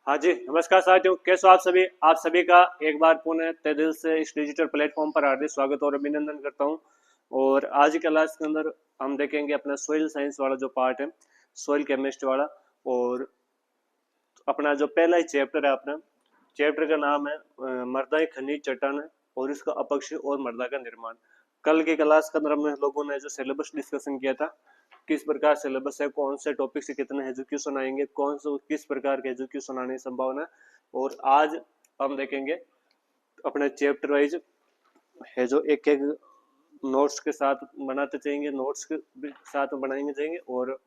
हाँ जी, नमस्कार साथियों, कैसे हो आप सभी। आप सभी का एक बार पुनः तहे दिल से इस डिजिटल प्लेटफॉर्म पर हार्दिक स्वागत और अभिनंदन करता हूँ। और आज की क्लास के अंदर हम देखेंगे अपना सोइल साइंस वाला जो पार्ट है, सोइल केमिस्ट्री वाला। और अपना जो पहला ही चैप्टर है, अपना चैप्टर का नाम है मृदा खनिज चट्टान है और इसका अपक्षय और मृदा का निर्माण। कल की क्लास के अंदर हमने लोगों ने जो सिलेबस डिस्कशन किया था, किस प्रकार सिलेबस है, कौन से टॉपिक से कितने एजुकेशन आएंगे, कौन से किस प्रकार के एजुकेशन आने की संभावना है। और आज हम देखेंगे अपने चैप्टर वाइज है जो एक एक नोट्स के साथ बनाते जाएंगे, नोट्स के साथ बनाएंगे जाएंगे, और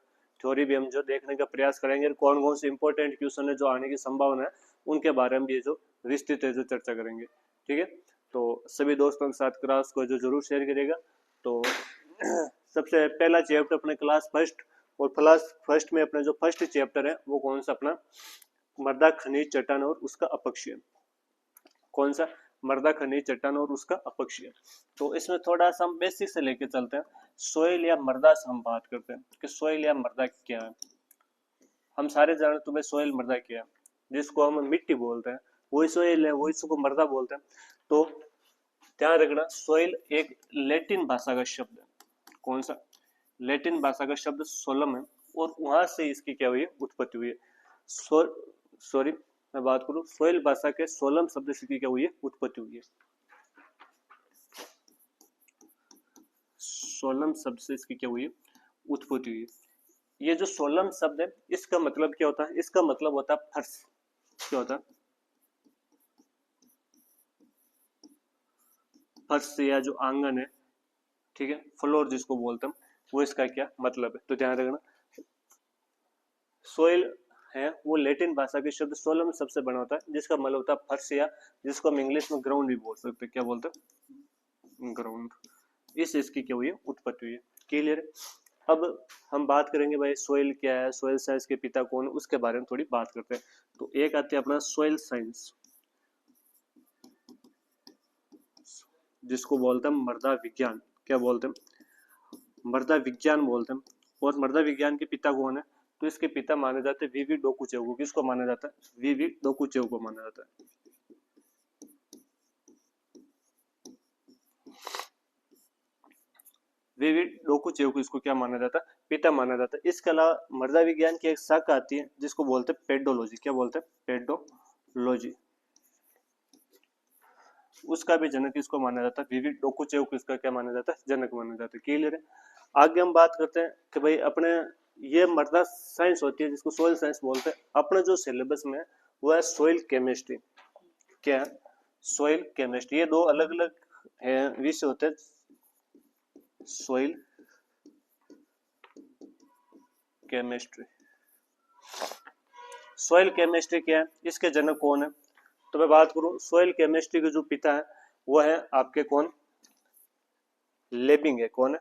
थ्योरी भी हम जो देखने का प्रयास करेंगे, कौन कौन से इंपॉर्टेंट क्वेश्चन है जो आने की संभावना है उनके बारे में भी जो विस्तृत है जो चर्चा करेंगे। ठीक है, तो सभी दोस्तों के साथ क्लास को जो जरूर शेयर करेगा। तो सबसे पहला चैप्टर अपने क्लास फर्स्ट, और क्लास फर्स्ट में अपना जो फर्स्ट चैप्टर है वो कौन सा, अपना मृदा खनिज चट्टान और उसका अपक्षय। कौन सा? मृदा खनिज चट्टान और उसका अपक्षय। तो इसमें थोड़ा सा हम बेसिक से लेके चलते हैं। सोइल या मृदा से हम बात करते हैं कि सोइल या मृदा क्या है। हम सारे जानते हैं तुम्हें सोइल मृदा क्या है, जिसको हम मिट्टी बोलते हैं वही सोइल है, वही इसको मृदा बोलते हैं। तो ध्यान रखना, सोइल एक लैटिन भाषा का शब्द है। कौन सा? लैटिन भाषा का शब्द सोलम है, और वहां से इसकी क्या हुई है, उत्पत्ति हुई है। सॉरी, मैं बात करूं, सोइल भाषा के सोलम शब्द से क्या हुई है, उत्पत्ति हुई है। सोलम शब्द से इसकी क्या हुई है, उत्पत्ति हुई है। ये जो सोलम शब्द है इसका मतलब क्या होता है? इसका मतलब होता है फर्श। क्या होता है? फर्श या जो आंगन है, ठीक है, फ्लोर जिसको बोलते हैं, वो इसका क्या मतलब है। तो ध्यान रखना, सोइल है वो लैटिन भाषा के शब्द सोलम शब्द से बना होता है, जिसका मतलब होता है फर्श, या जिसको हम इंग्लिश में ग्राउंड भी बोल सकते हैं। क्या बोलते हैं? ग्राउंड। इस इसकी क्या हुई है, उत्पत्ति हुई है। क्लियर? अब हम बात करेंगे भाई सोइल क्या है, सोइल साइंस के पिता कौन है, उसके बारे में थोड़ी बात करते हैं। तो एक आती है अपना सोइल साइंस, जिसको बोलते हैं मृदा विज्ञान। क्या बोलते हैं? मृदा विज्ञान बोलते हैं। और मृदा विज्ञान के पिता कौन है? तो इसके पिता माने जाते हैं वीवी डोकुचेव को। किसको माना जाता है? वीवी डोकुचेव को माना जाता है। वीवी डोकुचेव को इसको क्या माना जाता है? पिता माना जाता है। इसके अलावा मृदा विज्ञान की एक शाखा आती है जिसको बोलते हैं पेडोलॉजी। क्या बोलते हैं? पेडोलॉजी। उसका भी जनक इसको माना जाता है, वीवी डोकुचेव को इसका क्या माना जाता है? जनक माना जाता है। क्लियर है? आगे हम बात करते हैं कि भाई अपने ये मृदा साइंस होती है जिसको सोइल साइंस बोलते हैं। अपने जो सिलेबस में वो है सोइल केमिस्ट्री। क्या है? Soil chemistry. ये दो अलग अलग विषय होते हैं। सोइल केमिस्ट्री, सोइल केमिस्ट्री क्या है, इसके जनक कौन है? तो मैं बात करूं, सोइल केमिस्ट्री के जो पिता है वो है आपके कौन? लेबिंग है। कौन है?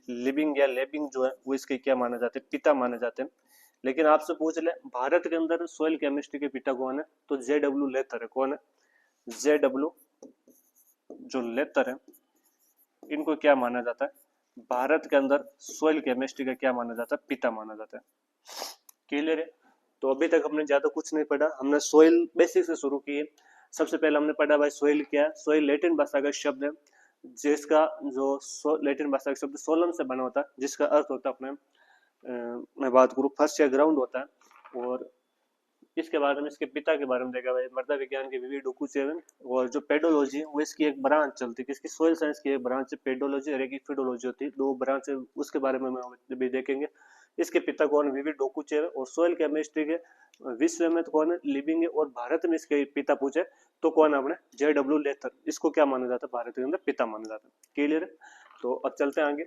लिविंग या लेबिंग जो है वो इसके क्या माने जाते हैं? पिता माने जाते हैं। लेकिन आपसे पूछ ले भारत के अंदर सोइल केमिस्ट्री के पिता कौन है, तो JW लेथर है। कौन है? JW जो लेथर है, इनको क्या माना जाता है? भारत के अंदर सोइल केमिस्ट्री का क्या माना जाता है? पिता माना जाता है। क्लियर है? तो अभी तक हमने ज्यादा कुछ नहीं पढ़ा, हमने सोइल बेसिक से शुरू किए। सबसे पहले हमने पढ़ा भाई सोइल क्या है। सोइल लैटिन भाषा का शब्द है, जिसका जो लैटिन भाषा का शब्द सोलम से बना होता है, जिसका अर्थ होता है अपने मैं बात करूँ फर्स्ट या ग्राउंड होता है। और इसके बारे में, इसके पिता के बारे में देखा भाई, मृदा विज्ञान के वीवी डोकुचेव। और जो पेडोलॉजी है वो इसकी एक ब्रांच चलती है, किसकी? सोइल साइंस की एक ब्रांच है पेडोलॉजी, और एक फिडोलॉजी होती है, दो ब्रांच है। उसके बारे में हम भी देखेंगे। इसके पिता कौन? वीवी डोकुचेव। और सोइल केमिस्ट्री के विश्व में तो कौन है? लिविंग है। और भारत में इसके पिता पूछे तो कौन है? अपने JW लेथर। इसको क्या माना जाता है? भारत के अंदर पिता माना जाता है। क्लियर है? तो अब चलते हैं आगे।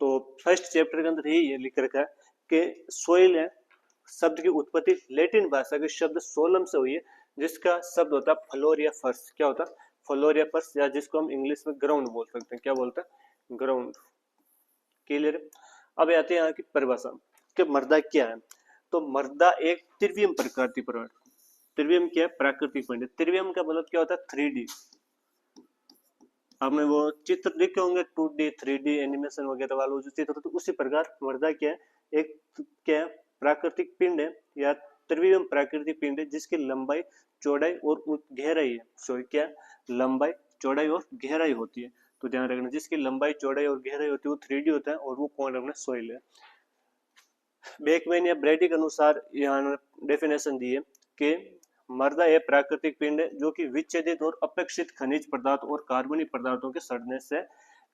तो फर्स्ट चैप्टर के अंदर ही ये लिख रखा है कि सोइल है शब्द की उत्पत्ति लैटिन भाषा के शब्द सोलम से हुई है, जिसका शब्द होता है फ्लोर या फर्श। क्या होता है? फ्लोर या फर्श, या जिसको हम इंग्लिश में ग्राउंड बोल सकते हैं। क्या बोलते हैं? ग्राउंड। क्लियर? अब आते हैं यहाँ की परिभाषा कि मृदा क्या है। तो मृदा एक त्रिविम प्रकार की प्रकार। त्रिविम क्या है? प्राकृतिक पिंड। त्रिविम का मतलब क्या होता है? 3D। आपने वो चित्र देखे होंगे 2D 3D एनिमेशन वगैरह वालों जो चित्र होते, उसी प्रकार मृदा क्या है? एक क्या है? प्राकृतिक पिंड है या त्रिवियम प्राकृतिक पिंड है जिसकी लंबाई, चौड़ाई और गहराई है। सॉरी क्या, लंबाई, चौड़ाई और गहराई होती है। तो ध्यान रखना, जिसकी लंबाई, चौड़ाई और गहराई होती है वो 3D होता है, और वो कौन रखना, सोइल है। बेकमैन या ब्रेडी के अनुसार यहाँ डेफिनेशन दी है कि मृदा एक प्राकृतिक पिंड है जो कि विच्छेदित और अपेक्षित खनिज पदार्थ और कार्बनिक पदार्थों के सड़ने से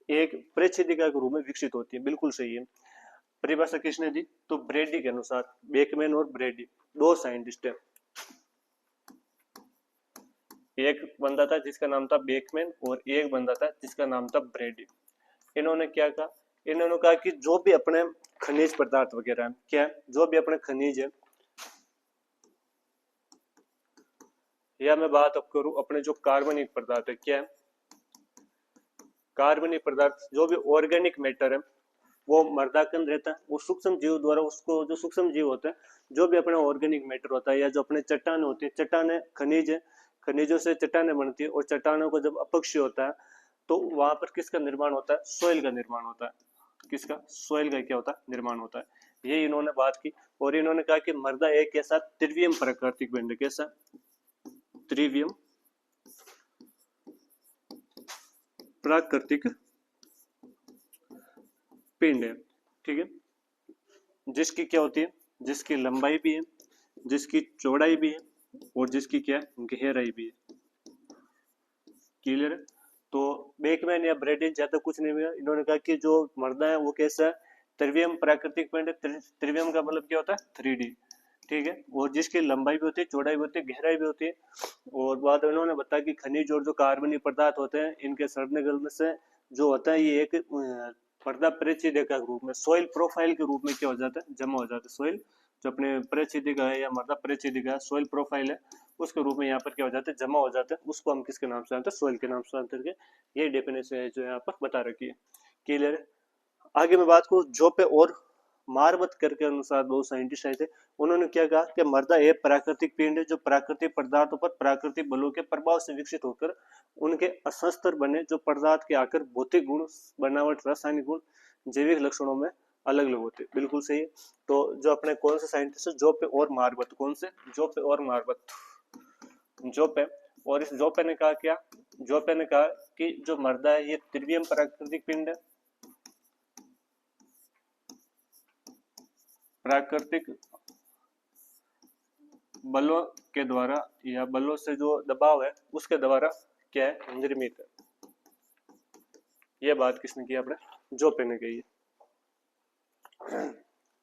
एक परिच्छेदिका के रूप में विकसित होती है। बिल्कुल सही है। परिभाषा किसने दी, तो ब्रेडी के अनुसार। बेकमैन और ब्रेडी दो साइंटिस्ट है, एक बंदा था जिसका नाम था बेकमैन और एक बंदा था जिसका नाम था ब्रेडी। इन्होंने क्या कहा, इन्होंने कहा कि जो भी अपने खनिज पदार्थ वगैरह है, क्या जो भी अपने खनिज है, या मैं बात अब करूं अपने जो कार्बनिक पदार्थ है, क्या है कार्बनिक पदार्थ, जो भी ऑर्गेनिक मैटर है वो मृदा के अंदर रहता है। वो सूक्ष्म जीव द्वारा उसको, जो सूक्ष्म जीव होते हैं, जो भी अपना ऑर्गेनिक मैटर होता है या जो अपने चट्टान होती है, चट्टाने खनिज है, खनिजों से चट्टाने बनती है, और चट्टानों को जब अपक्षय होता है तो वहां पर किसका निर्माण होता है, सोइल का निर्माण होता है। किसका, सोइल का क्या होता है, निर्माण होता है। ये इन्होंने बात की। और इन्होंने कहा कि मृदा एक ऐसा त्रिवियम प्राकृतिक पिंड, कैसा त्रिवियम प्राकृतिक पिंड है, ठीक है, जिसकी क्या होती है, जिसकी लंबाई भी है, जिसकी चौड़ाई भी है, और जिसकी क्या गहराई भी है। क्लियर है। तो बेकमैन या ब्रेडिन ज्यादा कुछ नहीं हुआ, इन्होंने कहा कि जो मृदा है वो कैसा है, त्रिवियम प्राकृतिक पिंड है। त्रिवियम का मतलब क्या होता है, 3D, ठीक है, और जिसकी लंबाई भी होती है, चौड़ाई भी होती है, गहराई भी होती है। और बाद इन्होंने बताया कि खनिज और जो कार्बनिक पदार्थ होते हैं इनके सड़ने गलने से जो होता है ये एक मृदा परिच्छेदिका के रूप में, सॉइल प्रोफाइल के रूप में क्या हो जाता है, जमा हो जाता है। सॉइल जो अपने परिच्छेदिका है या मृदा परिच्छेदिका सॉइल प्रोफाइल है, उसके रूप में यहाँ पर क्या हो जाता है, जमा हो जाता है। उसको हम किसके नाम से जानते हैं, सॉइल के नाम से जानते हैं। ये डेफिनेशन है जो यहाँ पर बता रखी है। क्लियर है। आगे मैं बात करूँ जोपे और मार्वत करके अनुसार दो साइंटिस्ट आए थे। उन्होंने क्या कहा कि मृदा एक प्राकृतिक पिंड है जो प्राकृतिक पदार्थों पर प्राकृतिक बलों के प्रभाव से विकसित होकर उनके असंस्तर बने जो पदार्थ के आकर भौतिक गुण, बनावट, रासायनिक गुण, जैविक लक्षणों में अलग अलग होते। बिल्कुल सही है। तो जो अपने कौन से साइंटिस्ट है, जोपे और मार्वत, कौन से, जोपे और मार्वत, जोपे। और इस जोपे ने कहा क्या, जोपे ने कहा कि जो मृदा है ये त्रिवियम प्राकृतिक पिंड है, प्राकृतिक बलों के द्वारा या बलों से जो दबाव है उसके द्वारा क्या है, निर्मित है। यह बात किसने की, अपने जोपे ने कही है।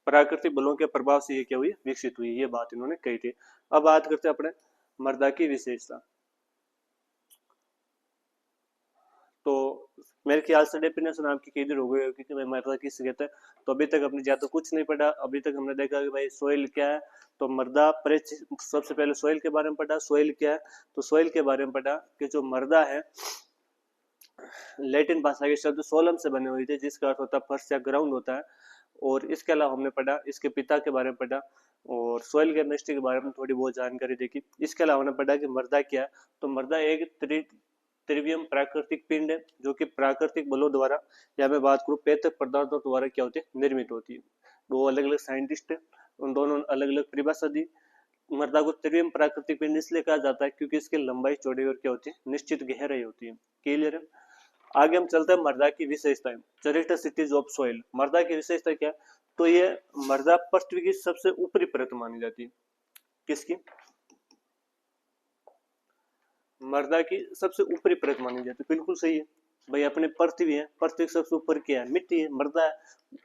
प्राकृतिक बलों के प्रभाव से ये क्या हुई, विकसित हुई, ये बात इन्होंने कही थी। अब बात करते हैं अपने मृदा की विशेषता। तो मेरे ख्याल से डेफिनेशन आपकी क्लियर हो गई होगी कि भाई मृदा किसे कहते हैं। तो अभी तक हमने ज्यादा कुछ नहीं पढ़ा। अभी तक हमने देखा कि भाई सोइल क्या है, तो मृदा सबसे पहले सोइल के बारे में पढ़ा। सोइल क्या है, तो सोइल के बारे में पढ़ा कि जो मृदा है लैटिन भाषा के शब्द सोलम से बने हुए थे जिसका अर्थ होता है फर्श या ग्राउंड होता है। और इसके अलावा हमने पढ़ा इसके पिता के बारे में पढ़ा और सोइल केमिस्ट्री के बारे में थोड़ी बहुत जानकारी देखी। इसके अलावा हमने पढ़ा कि मृदा क्या है, तो मृदा एक त्रिवियम प्राकृतिक पिंड है जो कि प्राकृतिक बलों द्वारा या मैं बात करूं पैतृक पदार्थों द्वारा क्या होती है, निर्मित होती है। दो अलग अलग साइंटिस्ट है, उन दोनों अलग अलग परिभाषा दी। मृदा को त्रिवियम प्राकृतिक पिंड इसलिए कहा जाता है क्योंकि इसकी लंबाई, चौड़ाई और क्या होती है, निश्चित गहराई होती है। क्लियर है। आगे हम चलते हैं मृदा की विशेषताएं, कैरेक्टरिस्टिक्स ऑफ सॉइल। मृदा की विशेषता क्या, तो ये मृदा पृथ्वी की सबसे ऊपरी परत मानी जाती है। किसकी, मृदा की सबसे ऊपरी परत मानी जाती है। बिल्कुल सही है भाई, अपने पृथ्वी है, पृथ्वी की सबसे ऊपर क्या है, मिट्टी है, मृदा है,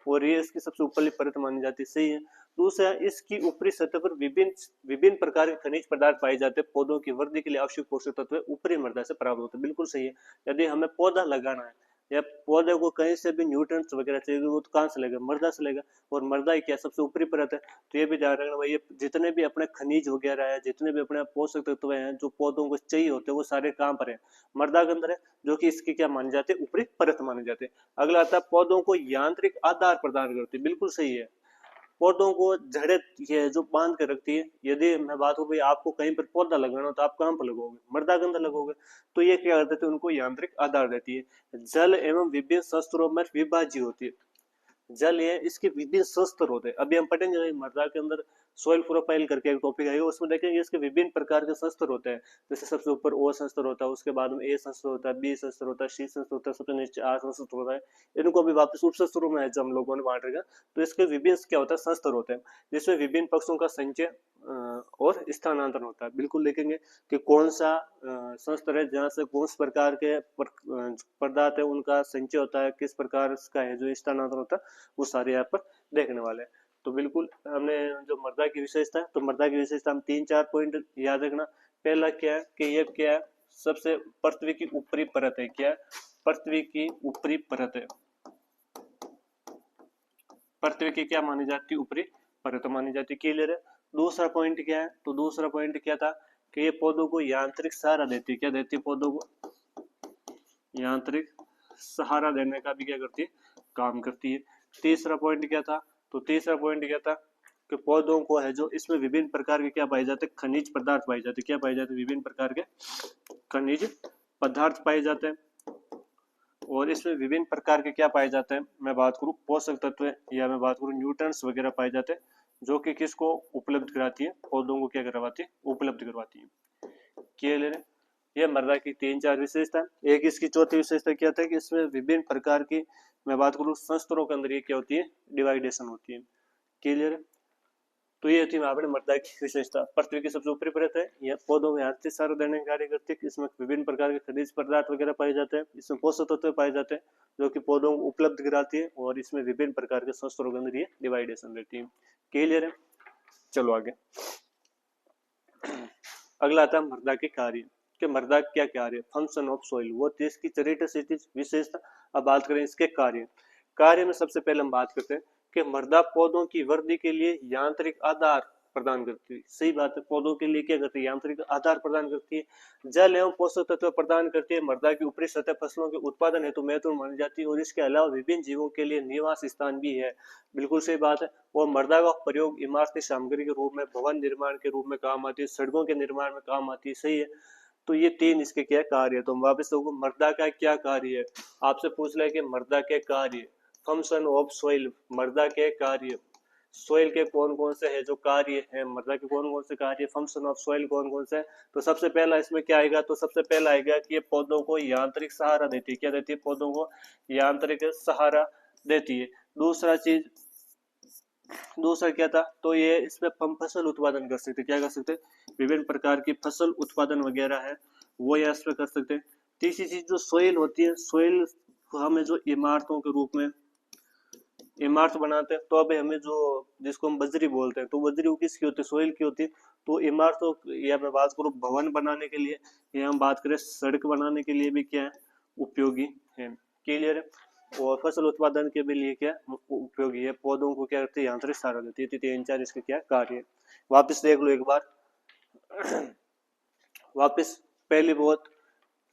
और ये इसकी सबसे ऊपरी परत मानी जाती है। सही है। दूसरा, इसकी ऊपरी सतह पर विभिन्न विभिन्न प्रकार के खनिज पदार्थ पाए जाते हैं। पौधों की वृद्धि के लिए आवश्यक पोषक तत्व ऊपरी मृदा से प्राप्त होते हैं। बिल्कुल सही है। यदि हमें पौधा लगाना है या पौधे को कहीं से भी न्यूट्रिएंट्स वगैरह चाहिए वो तो कहाँ से लेगा, मृदा से लेगा। और मृदा क्या सबसे ऊपरी परत है। तो ये भी ध्यान रखना भाई, ये जितने भी अपने खनिज वगैरह है, जितने भी अपने पोषक तत्व हैं जो पौधों को चाहिए होते हैं वो सारे कहाँ पर है, मृदा के अंदर है, जो कि इसकी क्या माने जाते हैं, ऊपरी परत माने जाते हैं। अगला आता है पौधों को यांत्रिक आधार प्रदान करती है। बिल्कुल सही है। पौधों को जड़ें ये जो बांध कर रखती है। यदि मैं बात हो भाई आपको कहीं पर पौधा लगाना हो तो आप कहाँ पर लगोगे, मृदा के अंदर लगोगे। तो ये क्या करते थे, उनको यांत्रिक आधार देती है। जल एवं विभिन्न शस्त्रों में विभाज्य होती है। जल ये इसके विभिन्न स्तर होते हैं। अभी हम पढ़ेंगे मृदा के अंदर सोइल प्रोफाइल करके एक टॉपिक आएगा, उसमें देखेंगे इसके विभिन्न प्रकार के संस्तर होते हैं। जैसे सबसे ऊपर ओ संस्तर होता है, उसके बाद में ए संस्तर होता है, बी संस्तर होता है, सी संस्तर होता है, सबसे नीचे आर संस्तर होता है। इनको भी वापस उप संस्तरों में हम लोगों ने बांटेगा। तो इसके विभिन्न क्या होता है, संस्तर होते हैं, जिसमें विभिन्न पक्षों का संचय और स्थानांतरण होता है। बिल्कुल देखेंगे कि कौन सा संस्तर है जहाँ से कौन प्रकार के पदार्थ है उनका संचय होता है, किस प्रकार का है जो स्थानांतरण होता है, वो सारे यहाँ पर देखने वाले हैं। तो बिल्कुल हमने जो मृदा की विशेषता है, तो मृदा की विशेषता हम 3-4 पॉइंट याद रखना। पहला क्या है कि ये क्या है, सबसे पृथ्वी की ऊपरी परत है। क्या है, पृथ्वी की ऊपरी परत है। पृथ्वी की क्या मानी जाती है, ऊपरी परत मानी जाती है। क्लियर है। दूसरा पॉइंट क्या है, तो दूसरा पॉइंट क्या था कि ये पौधों को यांत्रिक सहारा देती है। क्या देती है, पौधों को यांत्रिक सहारा देने का भी क्या करती है, काम करती है। तीसरा पॉइंट क्या था, तो तीसरा पॉइंट क्या था कि पौधों को है जो इसमें विभिन्न प्रकार के क्या पाए जाते हैं, खनिज पदार्थ पाए जाते हैं। क्या पाए जाते हैं, विभिन्न प्रकार के खनिज पदार्थ पाए जाते हैं। और इसमें विभिन्न प्रकार के क्या पाए जाते हैं, मैं बात करूं पोषक तत्व या मैं बात करूं न्यूट्रंस वगैरह पाए जाते हैं, जो कि किसको उपलब्ध कराती है, पौधों को क्या करवाती है, उपलब्ध करवाती है। क्लियर है। यह मृदा की 3-4 विशेषता। एक इसकी चौथी विशेषता क्या था कि इसमें विभिन्न प्रकार की, मैं बात करूं संस्तरों के अंदर ये क्या होती है, डिवाइडेशन होती है। क्लियर। तो ये थी आपने मृदा की विशेषता। पृथ्वी की सबसे ऊपरी परत है, यह पौधों में यांत्रिक सहारा देने का कार्य करती है। इसमें विभिन्न प्रकार के खनिज पदार्थ वगैरह पाए जाते हैं, इसमें पोषक तत्व पाए जाते हैं जो कि पौधों को उपलब्ध कराती है, और इसमें विभिन्न प्रकार के संस्तरों के अंदर ये डिवाइडेशन रहती है। क्लियर है। चलो आगे। अगला आता है मृदा के कार्य, कि मृदा क्या कार्य, फंक्शन ऑफ सॉइल, वो थी इसकी चरित्र विशेषता। अब बात करें इसके कार्य। कार्य में सबसे पहले हम बात करते हैं कि मृदा पौधों की वृद्धि के लिए यांत्रिक आधार प्रदान करती है। सही बात है, पौधों के लिए क्या करती है, यांत्रिक आधार प्रदान करती है। जल एवं पोषक तत्व प्रदान करती है। मृदा की ऊपरी सतह फसलों के उत्पादन हेतु महत्वपूर्ण मानी जाती है, और इसके अलावा विभिन्न जीवों के लिए निवास स्थान भी है। बिल्कुल सही बात है। और मृदा का प्रयोग इमारती सामग्री के रूप में, भवन निर्माण के रूप में काम आती है, सड़कों के निर्माण में काम आती है। सही है। तो ये 3 इसके क्या कार्य है। तो वापस देखो मृदा का क्या कार्य है, आपसे पूछ ले कि मृदा के कार्य, फंक्शन ऑफ सॉइल, मृदा के कार्य, सॉइल के कौन कौन से है जो कार्य है, मृदा के कौन कौन से कार्य, फंक्शन ऑफ सॉइल कौन कौन से है। तो सबसे पहला इसमें क्या आएगा, तो सबसे पहला आएगा कि ये पौधों को यांत्रिक सहारा देती है। क्या देती है, पौधों को यांत्रिक सहारा देती है। दूसरा क्या था, तो ये इसमें हम फसल उत्पादन कर सकते, क्या कर सकते, विभिन्न प्रकार की फसल उत्पादन वगैरह है वो ये इसमें कर सकते हैं। तीसरी चीज जो सोइल होती है, सोइल हमें जो इमारतों के रूप में इमारत बनाते हैं, तो अभी हमें जो जिसको हम बजरी बोलते हैं, तो बजरी वो किसकी होती है, सोइल की होती है। तो इमारतों या मैं बात करूँ भवन बनाने के लिए, या हम बात करें सड़क बनाने के लिए भी क्या है, उपयोगी है। क्लियर है। और फसल उत्पादन के भी लिए क्या उपयोगी है। पौधों को क्या करती है, यांत्रिक सहारा देती है। 3-4 इसके क्या कार्य। वापस देख लो एक बार। वापस पहली बहुत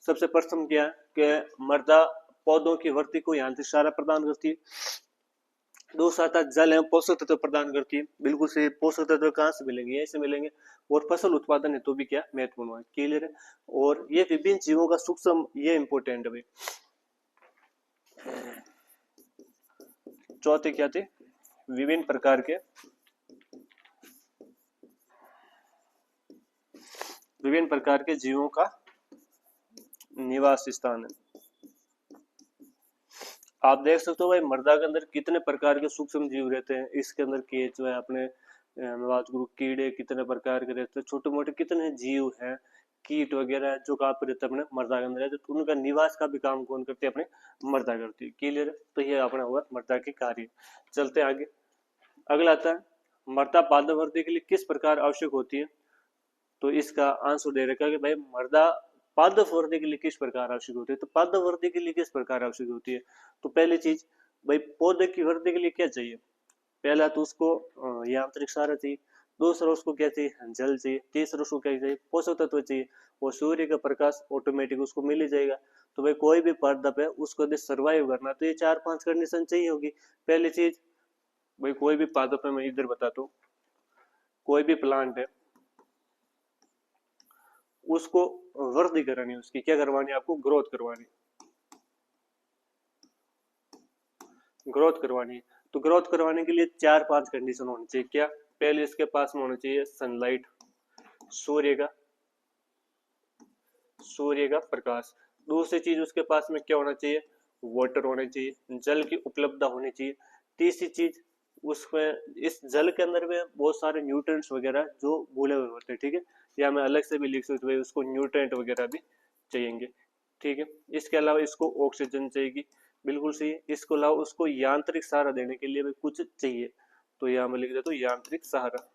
सबसे प्रथम क्या है कि मृदा पौधों की वृद्धि को यांत्रिक सहारा प्रदान करती है। दूसरा था जल एवं पोषक तत्व प्रदान करती है। बिल्कुल से पोषक तत्व कहाँ से मिलेंगे, यहीं से मिलेंगे। और फसल उत्पादन है तो भी क्या महत्वपूर्ण है। क्लियर है। और ये विभिन्न जीवों का सूक्ष्म, ये इंपोर्टेंट है भाई। चौथे क्या थे, विभिन्न प्रकार के जीवों का निवास स्थान है। आप देख सकते हो भाई मृदा के अंदर कितने प्रकार के सूक्ष्म जीव रहते हैं। इसके अंदर केंचुए है, अपने मैं बात करूँ कीड़े कितने प्रकार के रहते हैं, छोटे मोटे कितने जीव हैं, कीट वगैरह जो का रहते अपने मृदा के अंदर है, तो उनका निवास का भी काम कौन करती है, अपने मृदा करती है। क्लियर है। तो ये अपना हुआ मृदा के कार्य। चलते आगे। अगला आता है मृदा पादप वृद्धि के लिए किस प्रकार आवश्यक होती है। तो इसका आंसर दे रखा है कि भाई मृदा पादप वृद्धि के लिए किस प्रकार आवश्यक होती है। तो पादप वृद्धि के लिए किस प्रकार आवश्यक होती है, तो पहली चीज भाई पौधे की वृद्धि के लिए क्या चाहिए, पहला तो उसको यांत्रिक सहारा चाहिए। दूसरा उसको क्या चाहिए, जल चाहिए। तीसरा उसको क्या चाहिए, पोषक तत्व चाहिए। और सूर्य का प्रकाश ऑटोमेटिक उसको मिल ही जाएगा। तो भाई कोई भी पादप है उसको यदि सर्वाइव करना तो ये 4-5 कंडीशन चाहिए होगी। पहली चीज भाई कोई भी पादप है, मैं इधर बताता हूँ, कोई भी प्लांट है उसको वृद्धि करानी, उसकी क्या करवानी, आपको ग्रोथ करवानी है। तो ग्रोथ करवाने के लिए 4-5 कंडीशन होनी चाहिए। क्या? पहले इसके पास में होना चाहिए सनलाइट, सूर्य का प्रकाश। दूसरी चीज उसके पास में क्या होना चाहिए? वाटर होना चाहिए, जल की उपलब्धता होनी चाहिए। तीसरी चीज उसमें इस जल के अंदर में बहुत सारे न्यूट्रिएंट्स वगैरह जो घुले हुए होते हैं, ठीक है, या मैं अलग से भी लिख सकता हूँ उसको न्यूट्रिएंट वगैरह भी चाहिए, ठीक है। इसके अलावा इसको ऑक्सीजन चाहिए, बिल्कुल सही है। इसको अलावा उसको यांत्रिक सहारा देने के लिए भी कुछ चाहिए, तो यहाँ मैं लिख देता हूँ यांत्रिक सहारा।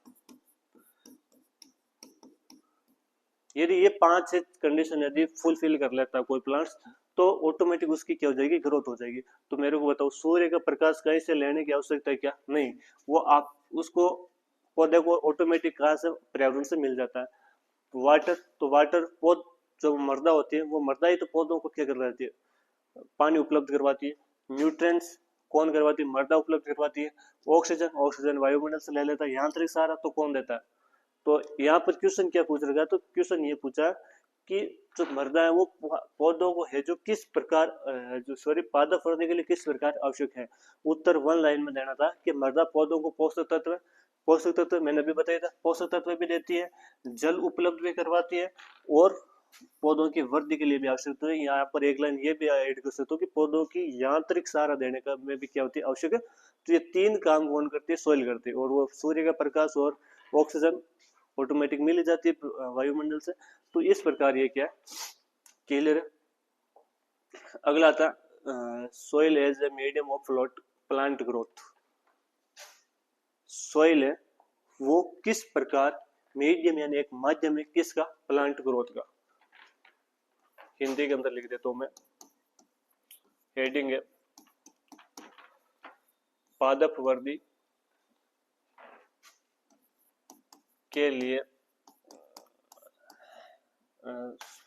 यदि ये 5-6 कंडीशन यदि फुलफिल कर लेता है कोई प्लांट्स, तो ऑटोमेटिक उसकी क्या हो जाएगी? ग्रोथ हो जाएगी। तो मेरे को बताओ, सूर्य का प्रकाश कहीं से लेने की आवश्यकता है क्या? नहीं, वो आप उसको पौधे को ऑटोमेटिक कहाँ से? पर्यावरण से मिल जाता है। वाटर, तो वाटर पौध जो मृदा होती है, वो मृदा ही तो पौधों को क्या करवाती है? पानी उपलब्ध करवाती है। न्यूट्रिएंट्स कौन करवाती है? मृदा उपलब्ध करवाती है। ऑक्सीजन, ऑक्सीजन वायुमंडल से ले लेता है। यांत्रिक सहारा तो कौन देता है? तो यहाँ पर क्वेश्चन क्या पूछ रखा? तो क्वेश्चन ये पूछा कि जो मृदा है वो पौधों को है जो किस प्रकार जो सॉरी पादप वृद्धि के लिए किस प्रकार आवश्यक है। उत्तर वन लाइन में देना था कि मृदा पौधों को पोषक तत्व मैंने भी बताया था, पोषक तत्व भी देती है, जल उपलब्ध भी करवाती है, और पौधों की वृद्धि के लिए भी आवश्यक है। यहाँ पर एक लाइन ये भी ऐड कर सकते हो कि पौधों की यांत्रिक सहारा देने का में भी क्या होती है? आवश्यक है। तो ये तीन काम कौन करती है? सॉइल करती है, और वो सूर्य का प्रकाश और ऑक्सीजन ऑटोमेटिक मिल जाती है वायुमंडल से। तो इस प्रकार ये क्या है? क्लियर है। अगला आता soil as a medium of plant growth. Soil है वो किस प्रकार मीडियम यानी एक माध्यम है किसका? प्लांट ग्रोथ का। हिंदी के अंदर लिख देता हूं मैं, हेडिंग है पादप वृद्धि के लिए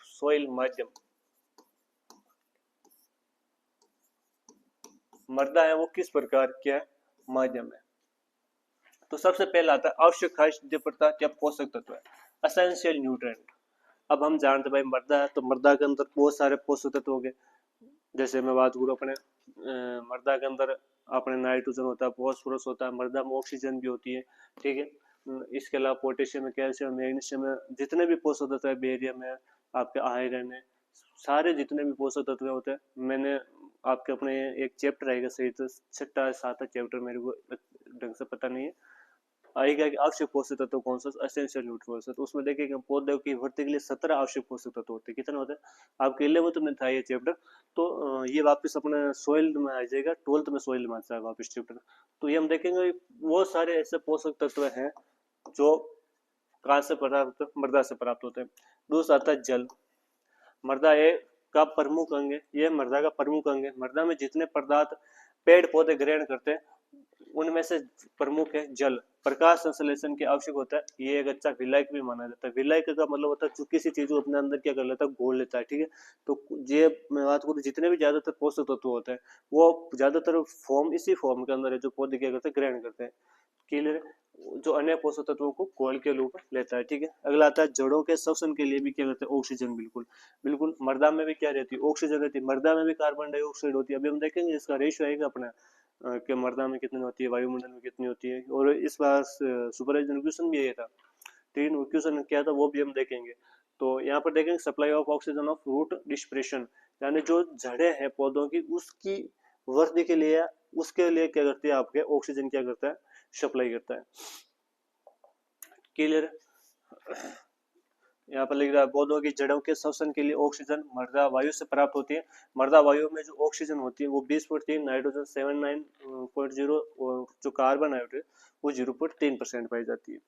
सोइल माध्यम। मृदा है वो किस प्रकार क्या माध्यम है। तो सबसे पहला आता है आवश्यक खाद्य पदार्थ क्या पोषक तत्व है, एसेंशियल न्यूट्रिएंट। अब हम जानते भाई मृदा है, तो मृदा के अंदर बहुत सारे पोषक तत्व हो गए। जैसे मैं बात करूँ अपने मृदा के अंदर अपने नाइट्रोजन होता है, फॉस्फोरस होता है, मृदा में ऑक्सीजन भी होती है, ठीक है। इसके अलावा पोटेशियम है, कैल्शियम, मैग्नीशियम है, जितने भी पोषक तत्व है, बेरियम है, आपके आयरन है, सारे जितने भी पोषक तत्व होते हैं। मैंने आपके अपने एक चैप्टर आएगा सही, तो 6-7 चैप्टर मेरे को ढंग से पता नहीं है, आएगा कि आवश्यक पोषक तत्व कौन सा, एसेंशियल न्यूट्रिएंट्स। तो उसमें देखिए पौधे की वृद्धि के लिए 17 आवश्यक पोषक तत्व होते हैं। कितने होते हैं? आपके 11th में था ये चैप्टर, तो ये वापस अपने सोइल में आ जाएगा, 12th में सोइल में आता है वापस चैप्टर। तो ये हम देखेंगे वो सारे ऐसे पोषक तत्व हैं जो कहाँ से प्राप्त? मृदा से प्राप्त होते हैं। दूसरा आता है जल। मृदा का प्रमुख अंग है, ये मृदा का प्रमुख अंग है। मृदा में जितने पदार्थ पेड़ पौधे ग्रहण करते हैं उनमें से प्रमुख है जल। प्रकाश संश्लेषण के आवश्यक होता है, ये एक अच्छा विलायक भी माना जाता है। विलायक का मतलब होता है जो किसी चीज को अपने अंदर क्या कर लेता है? घोल लेता है, ठीक है। तो ये मैं बात करूँ जितने भी ज्यादातर पोषक तत्व होते हैं वो ज्यादातर फॉर्म इसी फॉर्म के अंदर है जो पौधे क्या करते हैं? ग्रहण करते हैं। क्लियर? जो अन्य पोषक तत्वों को घोल के रूप में लेता है, ठीक है। अगला आता है जड़ों के श्वसन के लिए भी क्या करते हैं? ऑक्सीजन। बिल्कुल बिल्कुल, मृदा में भी क्या रहती है? ऑक्सीजन रहती है। मृदा में भी कार्बन डाइऑक्साइड होती है। अभी हम देखेंगे इसका रेशियो आएगा अपना कि मृदा में कितनी होती है, वायुमंडल में कितनी होती है। और इस बार सुपरवाइजर क्वेश्चन भी यही था, तीन क्वेश्चन क्या था वो भी हम देखेंगे। तो यहाँ पर देखेंगे supply of oxygen of root dispersion, यानी जो जड़ें हैं पौधों की उसकी वृद्धि के लिए, उसके लिए क्या करती है? आपके ऑक्सीजन क्या करता है? सप्लाई करता है। क्लियर? यहाँ पर लिख रहा है पौधों की जड़ों के श्वसन के लिए ऑक्सीजन मृदा वायु से प्राप्त होती है। मृदा वायु में जो ऑक्सीजन होती है वो 20.3, नाइट्रोजन 79.0 और जो कार्बन डाइऑक्साइड वो 0.3% पाई जाती है।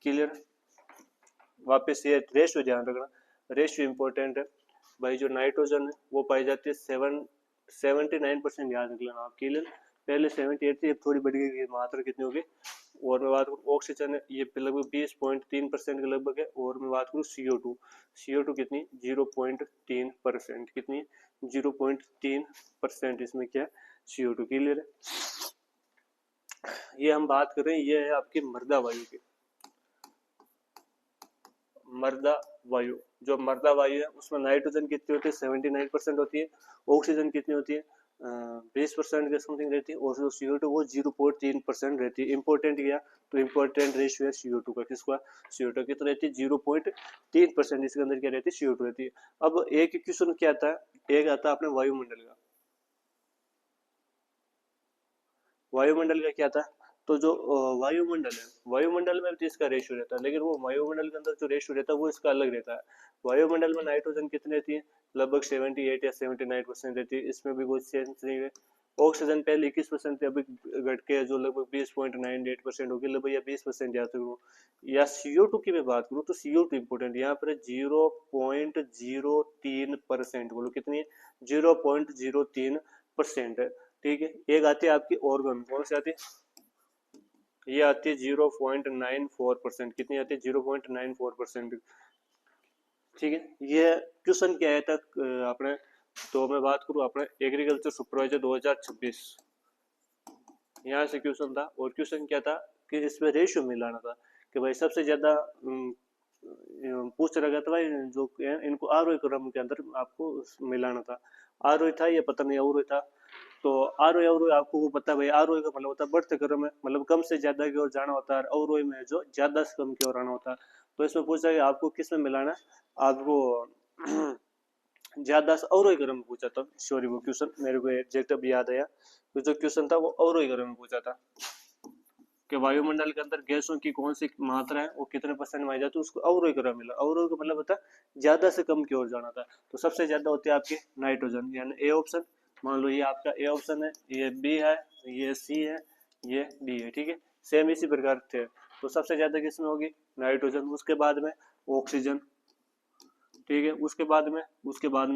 क्लियर? वापस ये रेशियो ध्यान रखना, रेशियो इंपॉर्टेंट है भाई। जो नाइट्रोजन है वो पाई जाती है 79%, याद रख लेना आप। क्लियर? पहले 78 थी, अब थोड़ी बढ़ गई, मात्रा कितनी होगी। और मैं बात करूँ ऑक्सीजन है ये लगभग 20.3% के लगभग है। और मैं बात करूँ CO2 कितनी? 0.3%। कितनी? 0.3% इसमें क्या है? CO2। क्लियर है? ये हम बात कर रहे हैं, ये है आपकी मृदा वायु की। मृदा वायु, जो मृदा वायु है उसमें नाइट्रोजन कितनी होती है? 79% होती है। ऑक्सीजन कितनी होती है? 20% के समथिंग रहती है, और जो CO2 वो 0.3% रहती है। इंपॉर्टेंट क्या, तो इंपॉर्टेंट रेशियो है CO2 का, किसका, CO2 की, तो रहती है 0.3%, इसके अंदर क्या रहती है, CO2 रहती है। अब एक क्वेश्चन क्या आता है, एक आता है अपने वायुमंडल का, वायुमंडल का क्या था, तो जो वायुमंडल है, वायुमंडल में भी इसका रेशियो रहता है, लेकिन वो वायुमंडल के अंदर जो रेशियो रहता है वो इसका अलग रहता है। वायुमंडल में नाइट्रोजन कितनी रहती है, लगभग 78 या 79% रहती है, इसमें भी कोई चेंज नहीं है। ऑक्सीजन पहले 21% थे, अभी घट के जो लगभग 20.98% होगी, लगभग या 20% याद करूँ। या CO2 की मैं बात करूँ तो CO2 इंपोर्टेंट, यहाँ पर 0.03%, बोलो कितनी है, 0.03% है। ठीक है, एक आती है आपकी ऑर्गन, कौन सी आती है, ये आती है 0.94%, कितनी आती है, 0.94%। ठीक है, ये क्वेश्चन क्या है तक आपने, तो मैं बात करूँ अपने एग्रीकल्चर सुपरवाइजर 2026, यहाँ से क्वेश्चन था, और क्वेश्चन क्या था कि इसमें रेशियो मिलाना था, कि भाई सबसे ज्यादा पूछ रखा था भाई, जो इनको आरोही क्रम के अंदर आपको मिलाना था, आरोही था ये पता नहीं अवरोही था। तो आरोही अवरोही आपको वो पता है भाई, आरोही का मतलब होता है बढ़ते क्रम में, मतलब कम से ज्यादा की ओर जाना होता है, अवरोही में जो ज्यादा से कम की ओर आना होता है। तो इसमें पूछा है आपको किस में मिलाना है, आपको ज्यादा से अवरोही क्रम में पूछा था, सॉरी वो क्वेश्चन मेरे को एग्जैक्ट अभी याद आया, तो जो क्वेश्चन था वो अवरोही क्रम में पूछा था, कि वायुमंडल के अंदर गैसों की कौन सी मात्रा है वो कितने परसेंट में आ जाती है, उसको अवरोही क्रम मिला, अवरोही का मतलब होता है ज्यादा से कम की ओर जाना था। तो सबसे ज्यादा होती है आपकी नाइट्रोजन, यानी ए ऑप्शन, मान लो ये आपका ए ऑप्शन है, ये बी है, ये सी है, ये डी है। ठीक है, सेम इसी प्रकार थे। तो सबसे ज्यादा किसमें होगी, नाइट्रोजन, उसके बाद में ऑक्सीजन, ठीक है, उसके बाद में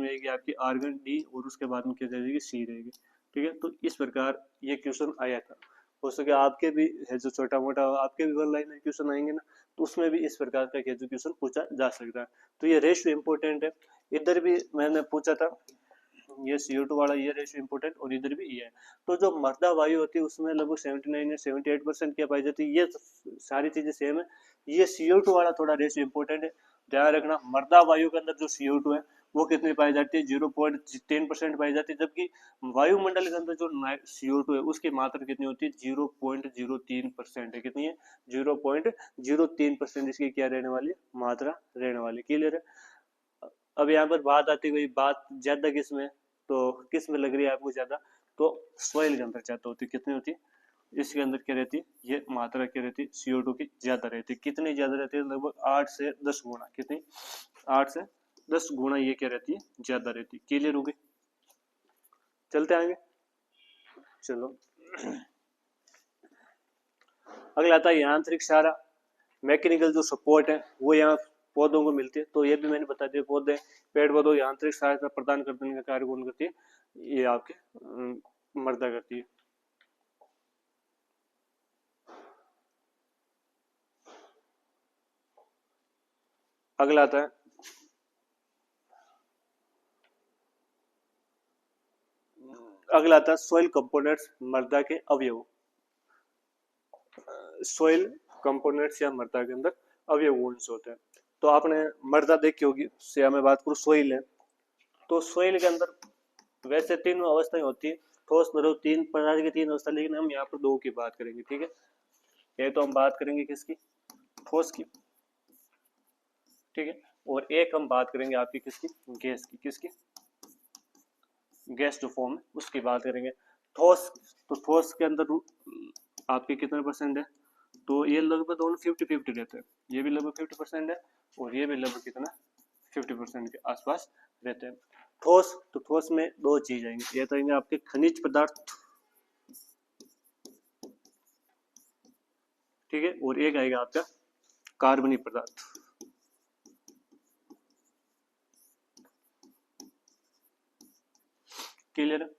रहेगी आपकी आर्गन डी, और उसके बाद में क्या रहेगी, सी रहेगी। ठीक है, तो इस प्रकार ये क्वेश्चन आया था। हो सके आपके भी है जो छोटा मोटा आपके भी वन लाइन क्वेश्चन आएंगे ना, तो उसमें भी इस प्रकार का क्वेश्चन पूछा जा सकता है। तो ये रेशियो इंपॉर्टेंट है, इधर भी मैंने पूछा था, ये CO2 वाला ये रेशियो इंपॉर्टेंट, और इधर भी ये है। तो जो मर्दा वायु होती है उसमें लगभग 79 या 78% क्या पाई जाती है, ये सारी चीजें सेम है। ये CO2 वाला थोड़ा रेशियो इंपॉर्टेंट है, ध्यान रखना। मर्दा वायु के अंदर जो CO2 है वो कितनी पाई जाती है, 0.10% पाई जाती है, जबकि वायुमंडल के अंदर जो CO2 है उसकी मात्रा कितनी होती है, 0.03% है, कितनी है, 0.03% इसकी क्या रहने वाली है, मात्रा रहने वाली। क्लियर है। अब यहाँ पर बात आती है, बात ज्यादा किस में, तो किस में लग रही है आपको ज्यादा, तो सॉइल के अंदर ज्यादा होती है, कितनी होती है, इसके अंदर क्या रहती है, ये मात्रा क्या रहती है, CO2 की ज्यादा रहती है। कितनी ज्यादा रहती है, लगभग 8 से 10 गुना, कितनी, 8 से 10 गुना ये क्या रहती है, ज्यादा रहती है। क्लियर हो गई, चलते आएंगे, चलो। अगला आता है यांत्रिक सहारा, मैकेनिकल जो सपोर्ट है वो यहाँ पौधों को मिलती है। तो ये भी मैंने बता दिया, पौधे पेड़ पौधों यांत्रिक सहायता प्रदान करने का कार्य कौन करती है, ये आपके मर्दा करती है। अगला आता है सोइल कंपोनेंट्स, मृदा के अवयव। सोइल कंपोनेंट्स या मृदा के अंदर अवयव कौन से होते हैं, तो आपने मृदा देखी होगी, से मैं बात करूँ सोइल है, तो सोइल के अंदर वैसे तीन अवस्थाएं होती है, ठोस द्रव, तीन प्रकार की तीन अवस्था, लेकिन हम यहाँ पर दो की बात करेंगे। ठीक है, ये तो हम बात करेंगे किसकी, ठोस की, ठीक है, और एक हम बात करेंगे आपकी किसकी, गैस की, किसकी, गैस जो फॉर्म है उसकी बात करेंगे। ठोस, तो ठोस के अंदर आपके कितने परसेंट है, तो ये लगभग दोनों 50-50 रहते हैं, ये भी लगभग 50% है, और ये भी लगभग कितना 50% के आसपास रहते हैं। ठोस, तो ठोस में दो चीज आएंगे, ये तो आएंगे आपके खनिज पदार्थ, ठीक है, और एक आएगा आपका कार्बनिक पदार्थ। क्लियर है।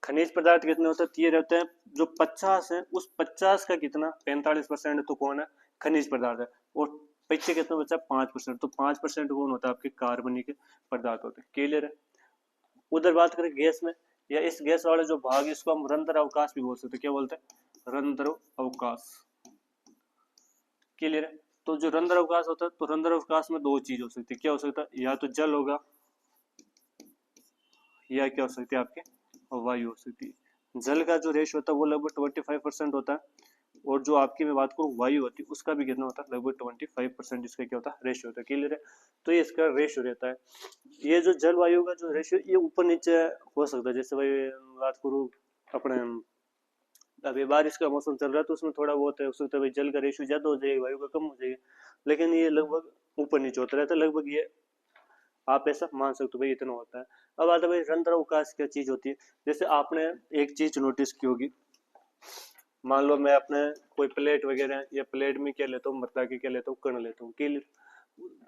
खनिज पदार्थ कितने होते हैं, ये रहते हैं जो 50 है, उस 50 का कितना 45% तो कौन है, खनिज पदार्थ है, और पीछे कितना बचा 5%, तो 5% कौन होता है, आपके कार्बनिक पदार्थ होते हैं। क्लियर है। उधर बात करें गैस में, या इस गैस वाले जो भाग, इसको हम रंध्र अवकाश भी बोल सकते हैं, क्या बोलते हैं, रंध्र अवकाश। क्लियर है। तो जो रंध्र अवकाश होता है, तो रंध्र अवकाश में दो चीज हो सकती है, क्या हो सकता है, या तो जल होगा, या क्या हो सकती है आपके और वायु हो सकती है। जल का जो रेशियो होता है वो लगभग 25% होता है, और जो आपकी मैं बात करूँ वायु होती है उसका भी कितना होता है, लगभग 25% इसका क्या होता है, रेशियो होता है। क्लियर है? तो ये इसका रेशियो रहता है। ये जो जल वायु का जो रेशियो ये ऊपर नीचे हो सकता है। जैसे भाई बात करूँ अपने, अभी बारिश का मौसम चल रहा है तो उसमें थोड़ा बहुत हो सकता है भाई जल का रेशियो ज्यादा हो जाएगा, वायु का कम हो जाएगा, लेकिन ये लगभग ऊपर नीचे होता रहता है। लगभग ये आप ऐसा मान सकते हो भाई इतना होता है। अब आता है भाई रंध्र अवकाश क्या चीज होती है। जैसे आपने एक चीज नोटिस की होगी, मान लो मैं अपने कोई प्लेट वगैरह या प्लेट में क्या लेता हूँ, मृदा के क्या लेता हूँ, कण लेता हूँ।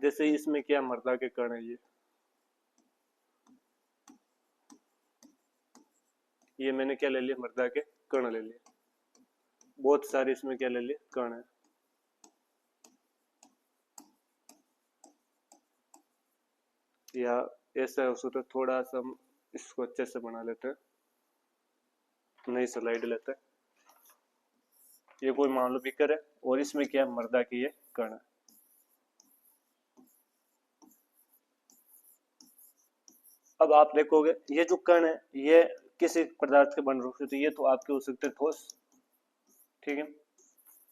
जैसे इसमें क्या मृदा के कण है, ये मैंने क्या ले लिया, मृदा के कण ले लिए। बहुत सारे इसमें क्या ले लिए, कण है। या ऐसा हो सकता है, थोड़ा सा हम इसको अच्छे से बना लेते हैं, नई स्लाइड लेते हैं। ये कोई मान लो बीकर है और इसमें क्या है, मृदा की ये कण है। अब आप देखोगे ये जो कण है ये किसी पदार्थ के बन रहे, तो ये तो आपके हो सकते हैं ठोस, ठीक है,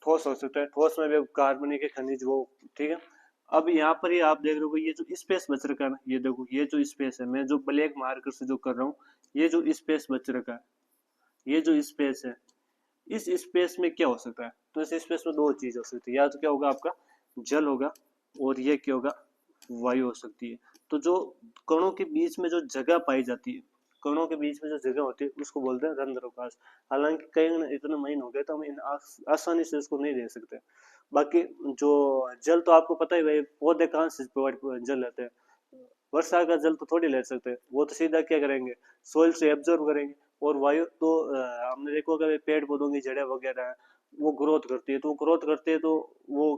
ठोस हो सकता है। ठोस में भी कार्बनिक के खनिज वो, ठीक है। अब यहाँ पर ही आप देख रहे हो ये जो स्पेस बच रखा है ना, ये देखो ये जो स्पेस है, मैं जो ब्लैक मार्कर से जो कर रहा हूँ, ये जो स्पेस बच रखा है, ये जो स्पेस है, इस स्पेस में क्या हो सकता है, तो इस स्पेस में दो चीज हो सकती है। या तो क्या होगा, आपका जल होगा, और ये क्या होगा, वायु हो सकती है। तो जो कणों के बीच में जो जगह पाई जाती है, कणों के बीच में जो जगह होती है उसको बोलते हैं रंध्रावकाश। हालांकि कई इतने महीने हो गए तो हम इन आसानी से इसको नहीं दे सकते। बाकी जो जल तो आपको पता ही भाई, पौधे कहाँ से जल लेते हैं, वर्षा का जल तो थोड़ी ले सकते हैं, वो तो सीधा क्या करेंगे, सोइल से एब्जॉर्ब करेंगे। और वायु तो हमने देखो कि पेड़ पौधों की जड़ें वगैरह है, वो ग्रोथ करती है, तो वो ग्रोथ करते हैं तो वो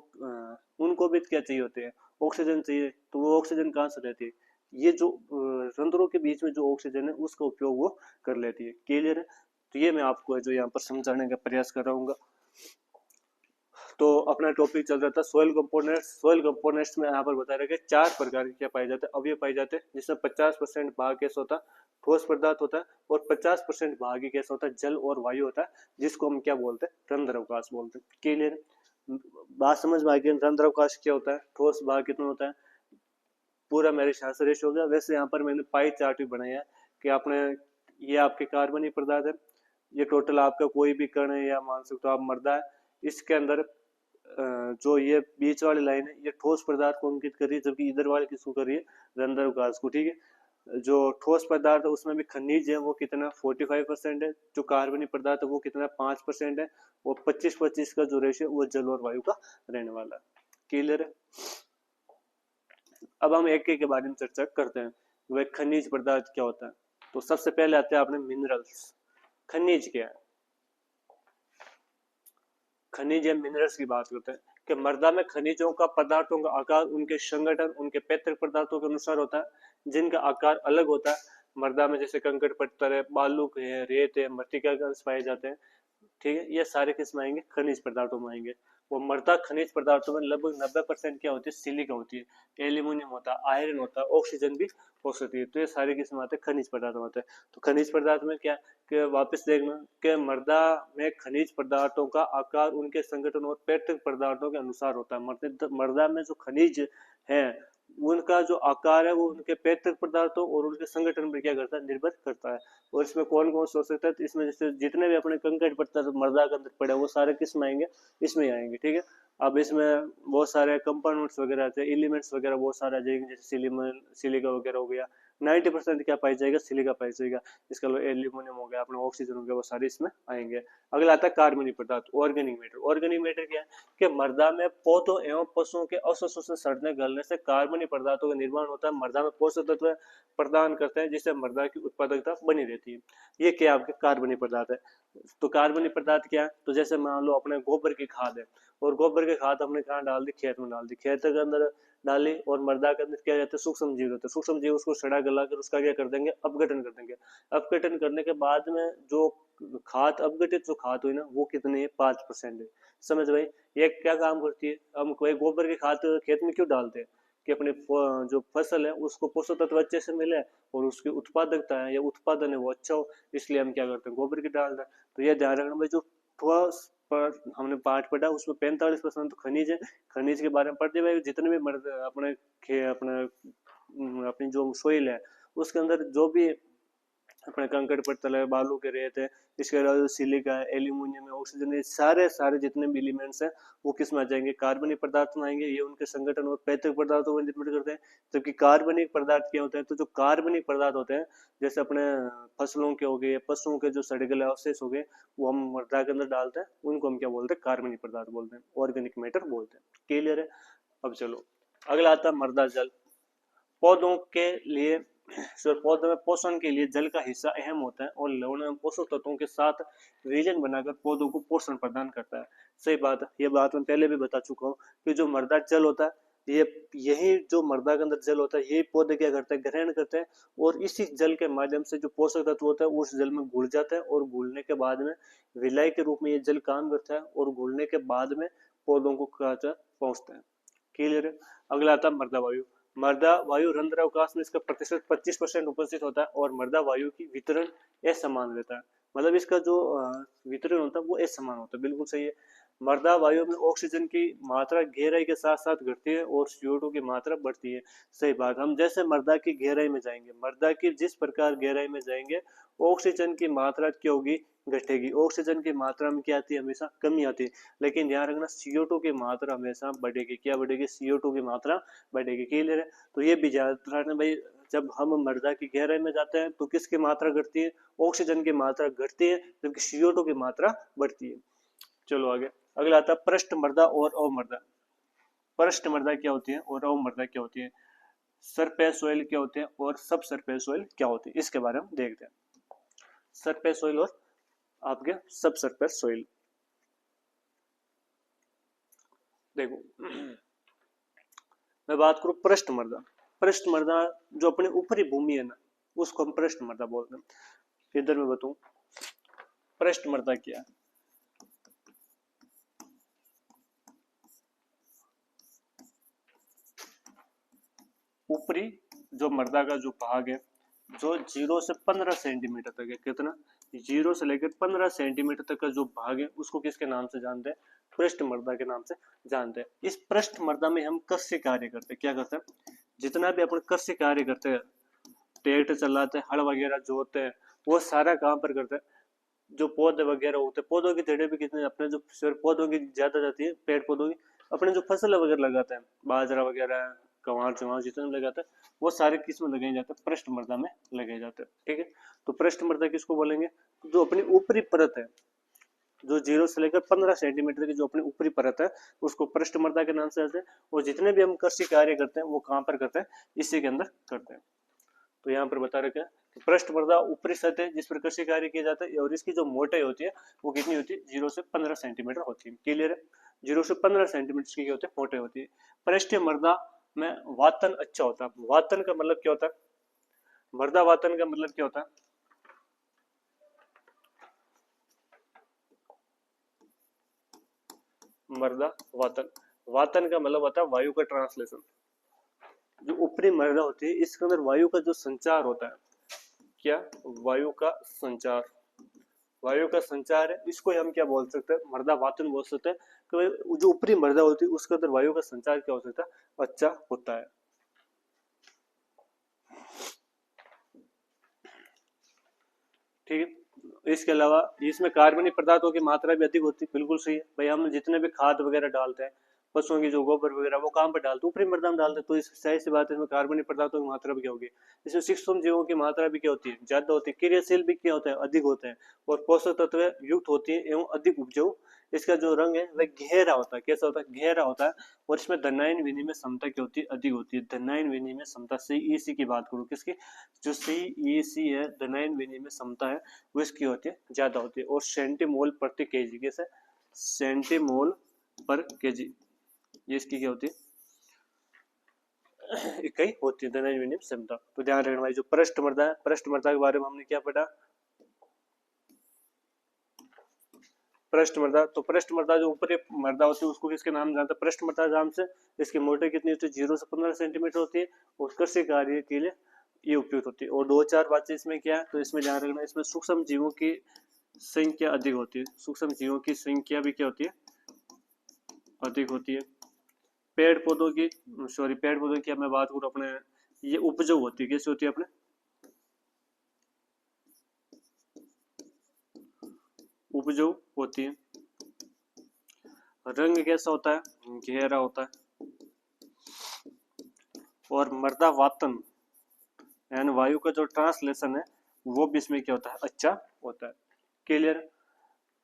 उनको भी क्या चाहिए होते हैं, ऑक्सीजन चाहिए, तो वो ऑक्सीजन कहाँ से रहती है, ये जो रंध्रों के बीच में जो ऑक्सीजन है उसका उपयोग वो कर लेती है। क्लियर है? तो ये मैं आपको जो यहाँ पर समझाने का प्रयास कर रहा हूँ। तो अपना टॉपिक चल रहा था सॉइल कंपोनेंट्स। सॉइल कंपोनेंट्स में यहाँ पर बता रहे कि चार प्रकार के क्या पाए जाते हैं, अवयव पाए जाते हैं, जिसमें 50% भाग कैसा होता है, ठोस पदार्थ होता है, और 50% भाग ही कैसा होता है, जल और वायु होता है, जिसको हम क्या बोलते हैं, रंध्र अवकाश बोलते हैं। क्लियर? बात समझ में आ गई, रंध्र अवकाश क्या होता है, ठोस भाग कितना होता है, पूरा मेरे ख्याल से रेशियो हो गया। वैसे यहाँ पर मैंने पाई चार्ट भी बनाया है कि आपने, ये आपके कार्बनिक पदार्थ है, ये टोटल आपका कोई भी कण है या मान सकते हो आप मृदा है, इसके अंदर जो ये बीच वाली लाइन है ये ठोस पदार्थ को अंकित कर रही है, जबकि इधर वाली किसको कर रही है, रंध्र अवकाश को। ठीक है, जो ठोस पदार्थ है उसमें भी खनिज है वो कितना 45% है, जो कार्बनिक पदार्थ है वो कितना 5% है, और 25-25 का जो रेशियो वो जल और वायु का रहने वाला है। क्लियर है? अब हम एक एक के बारे में चर्चा करते हैं, वह खनिज पदार्थ क्या होता है। तो सबसे पहले आते हैं अपने मिनरल्स। खनिज क्या है, खनिज या मिनरल्स की बात करते हैं कि मृदा में खनिजों का, पदार्थों का आकार उनके संगठन, उनके पैतृक पदार्थों के अनुसार होता है, जिनका आकार अलग होता है। मृदा में जैसे कंकड़ पत्थर है, बालू है, रेत है, मृतिका के अंश पाए जाते हैं। ठीक है, ये सारे किस में आएंगे, खनिज पदार्थों में आएंगे। वो मृदा खनिज पदार्थों में लगभग 90% क्या होती है, सिलिका होती है, एल्यूमिनियम होता है, आयरन होता है, ऑक्सीजन भी हो सकती है। तो ये सारे किस में आते हैं, खनिज पदार्थ में आते हैं। तो खनिज पदार्थ में क्या कि वापस देखना कि मृदा में खनिज पदार्थों का आकार उनके संगठन और पैतृक पदार्थों के अनुसार होता है। मृदा में जो खनिज है उनका जो आकार है वो उनके पैतृक पदार्थों और उनके संगठन पर क्या करता है, निर्भर करता है। और इसमें कौन कौन से हो सकता है, तो इसमें जैसे जितने भी अपने कंकड़ पत्थर मृदा के अंदर पड़े वो सारे किस में आएंगे, इसमें आएंगे। ठीक है, अब इसमें बहुत सारे कंपाउंड्स वगैरह आते हैं, एलिमेंट्स वगैरह बहुत सारे आ जाएंगे, जैसे सिलिका वगैरह हो गया। 90% क्या पाई जाएगा, सिलिका पाई जाएगा। इसका एल्यूमिनियम हो गया, अपना ऑक्सीजन हो गया, वो सारे इसमें आएंगे। अगला आता है कार्बनिक पदार्थ, ऑर्गेनिक मैटर। ऑर्गेनिक मैटर क्या है कि मृदा में पौधों एवं पशुओं के अवशेषों से सड़ने गलने से कार्बनिक पदार्थों का निर्माण होता है, मृदा में पोषक तत्व प्रदान करते हैं, जिससे मृदा की उत्पादकता बनी रहती है। ये क्या आपके कार्बनिक पदार्थ है। तो कार्बनिक पदार्थ क्या है, तो जैसे मान लो अपने गोबर की खाद है, और गोबर की खाद हमने कहाँ डाल दी, खेत में डाल दी, खेत के अंदर डाली, और मृदा के अंदर क्या रहते हैं, सूक्ष्म जीव रहते हैं। सूक्ष्म जीव उसको सड़ा गला कर उसका क्या कर देंगे, अपघटन कर देंगे। अपघटन करने के बाद में जो खाद, अपघटित जो खाद हुई ना, वो कितनी है, 5% है। समझ भाई, ये क्या काम करती है, हम कोई गोबर की खाद खेत में क्यों डालते हैं, कि अपनी जो फसल है उसको पोषक तत्व अच्छे से मिले और उसकी उत्पादकता है या उत्पादन है वो अच्छा हो, इसलिए हम क्या करते हैं गोबर की डालते हैं। तो ये ध्यान रखना भाई, जो ठोस पर हमने पाठ पढ़ा उसमें 45% तो खनिज है, खनिज के बारे में पढ़ते भाई, जितने भी मर्द अपने अपने अपनी जो सोइल है उसके अंदर जो भी अपने कंकड़ पत्थर है, बालू के रेत है, इसके अलावा जो सिलिका है, एल्यूमिनियम है, ऑक्सीजन है, सारे सारे जितने भी एलिमेंट्स हैं वो किस में आ जाएंगे, कार्बनिक पदार्थ में आएंगे। ये उनके संगठन और पैतृक पदार्थों को निर्मित करते हैं। जबकि कार्बनिक पदार्थ क्या होते हैं, तो जो कार्बनिक पदार्थ होते हैं जैसे अपने फसलों के हो गए, पशुओं के जो सड़े गले अवशेष हो गए, वो हम मृदा के अंदर डालते हैं, उनको हम क्या बोलते हैं, कार्बनिक पदार्थ बोलते हैं, ऑर्गेनिक मैटर बोलते हैं। क्लियर है? अब चलो अगला आता है मृदा जल। पौधों के लिए पौधों में पोषण के लिए जल का हिस्सा अहम होता है और लवण एवं पोषक तत्वों के साथ विलयन बनाकर पौधों को पोषण प्रदान करता है। सही बात है, ये बात मैं पहले भी बता चुका हूँ कि जो मृदा जल होता है, ये यही जो मृदा के अंदर जल होता है यही पौधे क्या करते हैं, ग्रहण करते हैं और इसी जल के माध्यम से जो पोषक तत्व होता है उस जल में घुल जाता है और घुलने के बाद में विलायक के रूप में ये जल काम करता है और घुलने के बाद में पौधों को पहुंचता है। क्लियर है? अगला आता है मृदा वायु। मृदा वायु रंध्र अवकाश में इसका प्रतिशत 25% उपस्थित होता है और मृदा वायु की वितरण असमान रहता है। मतलब इसका जो वितरण होता है वो असमान होता है। बिल्कुल सही है। मृदा वायु में ऑक्सीजन की मात्रा गहराई के साथ साथ घटती है और CO2 की मात्रा बढ़ती है। सही बात। हम जैसे मृदा की गहराई में जाएंगे, मृदा की जिस प्रकार गहराई में जाएंगे ऑक्सीजन की मात्रा क्या होगी, घटेगी। ऑक्सीजन की मात्रा में क्या आती है, हमेशा कमी आती है। लेकिन ध्यान रखना CO2 की मात्रा हमेशा बढ़ेगी। क्या बढ़ेगी? CO2 की मात्रा बढ़ेगी। क्लियर है? तो ये भी याद रखना भाई, जब हम मृदा की गहराई में जाते हैं तो किसकी मात्रा घटती है, ऑक्सीजन की मात्रा घटती है, जबकि CO2 की मात्रा बढ़ती है। चलो आगे अगला आता है पृष्ठ मृदा और अवमृदा। पृष्ठ मृदा क्या होती है और अवमृदा क्या होती है, सरफेस सोइल क्या होते हैं और सब सरफेस सोइल क्या होती है, इसके बारे में देखते हैं। सरफेस सोइल और आपके सब सरफेस सोइल। देखो मैं बात करूं पृष्ठ मृदा। पृष्ठ मृदा जो अपनी ऊपरी भूमि है ना, उसको हम पृष्ठ मृदा बोलते हैं। इधर मैं बताऊं पृष्ठ मृदा क्या है। ऊपरी जो मृदा का जो भाग है, जो 0 से 15 सेंटीमीटर तक है। कितना? 0 से लेकर 15 सेंटीमीटर तक का जो भाग है उसको किसके नाम से जानते हैं, पृष्ठ मृदा के नाम से जानते हैं। इस पृष्ठ मृदा में हम कृषि कार्य करते हैं। क्या करते हैं? जितना भी अपन कृषि कार्य करते हैं, ट्रैक्टर चलाते हैं, हल वगैरह जोतते हैं, वो सारा कहाँ पर करते हैं, जो पौधे वगैरह होते हैं, पौधों की जड़ें भी कितने अपने जो पौधों की ज्यादा जाती है, पेड़ पौधों की, अपने जो फसल वगैरह लगाते हैं, बाजरा वगैरह, गंवार चुवार जितने भी लगाते हैं वो सारे किस में लगाए जाते हैं, पृष्ठ मृदा में लगाए जाते हैं। ठीक है? तो पृष्ठ मृदा किसको बोलेंगे, जो अपनी ऊपरी परत है, जो 0 से लेकर 15 सेंटीमीटर की जो अपनी ऊपरी परत है उसको पृष्ठ मृदा के नाम से जानते हैं। और जितने भी हम कृषि कार्य करते हैं वो कहाँ पर करते हैं, इसी के अंदर करते हैं। तो यहाँ पर बता रखा है कि पृष्ठ मृदा ऊपरी सतह है जिस पर कृषि कार्य किया जाता है और इसकी जो मोटाई होती है वो कितनी होती है, 0 से 15 सेंटीमीटर होती है। क्लियर है? 0 से 15 सेंटीमीटर की होती है, मोटाई होती है। पृष्ठीय मृदा में वातन अच्छा होता है। वातन का मतलब क्या होता है, मृदा वातन का मतलब क्या होता है, मृदा वातन, वातन का मतलब होता है वायु का ट्रांसलेशन। जो ऊपरी मृदा होती है इसके अंदर वायु का जो संचार होता है, क्या, वायु का संचार, वायु का संचार है, इसको हम क्या बोल सकते हैं, मृदा वातन बोल सकते हैं। कि जो ऊपरी मृदा होती है उसके अंदर वायु का संचार क्या हो सकता है, अच्छा होता है। ठीक है? इसके अलावा इसमें कार्बनिक पदार्थों की मात्रा भी अधिक होती है। बिल्कुल सही है भाई, हम जितने भी खाद वगैरह डालते हैं, पशुओं की जो गोबर वगैरह वो कहाँ पर डालते हैं, ऊपरी मृदा में डालते हैं। तो इस सही सी बात है, इसमें कार्बनिक पदार्थों की मात्रा भी क्या होगी, इसमें सूक्ष्म जीवों की मात्रा भी क्या होती है, ज्यादा होती है। क्रियाशील भी क्या होता है, अधिक होते हैं। और पोषक तत्व युक्त होती है एवं अधिक उपजाऊ। इसका जो रंग है वह गहरा होता है। कैसा होता है, गहरा होता है। और इसमें धनायन विनिमय क्षमता क्या होती है, अधिक होती है। धनायन विनिमय क्षमता CEC की बात करूँ, किसकी, जो CEC है, धनायन विनिमय क्षमता है, वो इसकी होती है, ज्यादा होती है। और सेंटीमोल प्रति केजी, कैसे, सेंटीमोल पर केजी, ये इसकी क्या होती है, इकाई होती है धनायन विनिमय क्षमता। तो ध्यान रखना भाई, जो पृष्ठ मृदा है, पृष्ठ मृदा के बारे में हमने क्या पढ़ा, पृष्ठ मृदा, तो पृष्ठ मृदा जो ऊपरी मृदा होती है उसको किसके नाम जानते हैं? पृष्ठ मृदा नाम से। इसकी मोटाई कितनी होती है? 0 से 15 सेंटीमीटर होती है और कृषि कार्य के लिए ये उपयुक्त होती है। और 2-4 बातें इसमें क्या है, तो इसमें ध्यान रखना, इसमें सूक्ष्म जीवों की संख्या अधिक होती है। सूक्ष्म जीवों की संख्या भी क्या होती है? अधिक होती है। पेड़ पौधों की मैं बात करूँ अपने, ये उपजाऊ होती है। कैसी होती है? अपने उपजाऊ होती है। रंग कैसा होता है? गहरा होता है। और मृदा वातन यानी वायु का जो ट्रांसलेशन है वो भी इसमें क्या होता है? अच्छा होता है। क्लियर?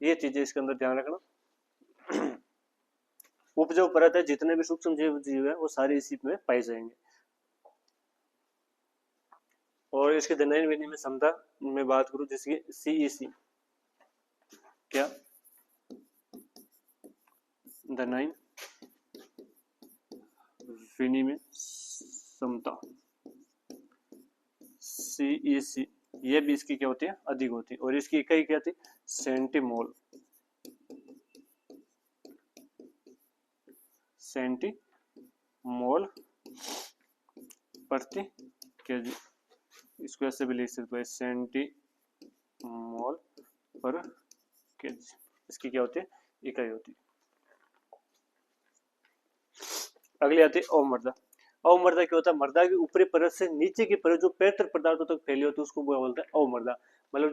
ये चीजें इसके अंदर ध्यान रखना। उपजाऊ परत है, जितने भी सूक्ष्म जीव है वो सारे इसी में पाए जाएंगे। और इसके दनाइन विनिमय क्षमता में बात करूं, जैसे सीईसी, क्या दनाइन विनिमय क्षमता, सीईसी, ये भी इसकी क्या होती है? अधिक होती है। और इसकी इकाई क्या थी? सेंटीमोल, सेंटीमोल प्रति केजी। इसको ऐसे भी लिख सकते हो, सेंटीमोल पर केजी। इसकी क्या होती है? इकाई होती है। अगली आती है अवमृदा। अवमृदा क्या होता है? मृदा की ऊपरी परत से नीचे की परत जो पेत्र पदार्थों तक फैली होती है उसको बोलते हैं अवमृदा। मतलब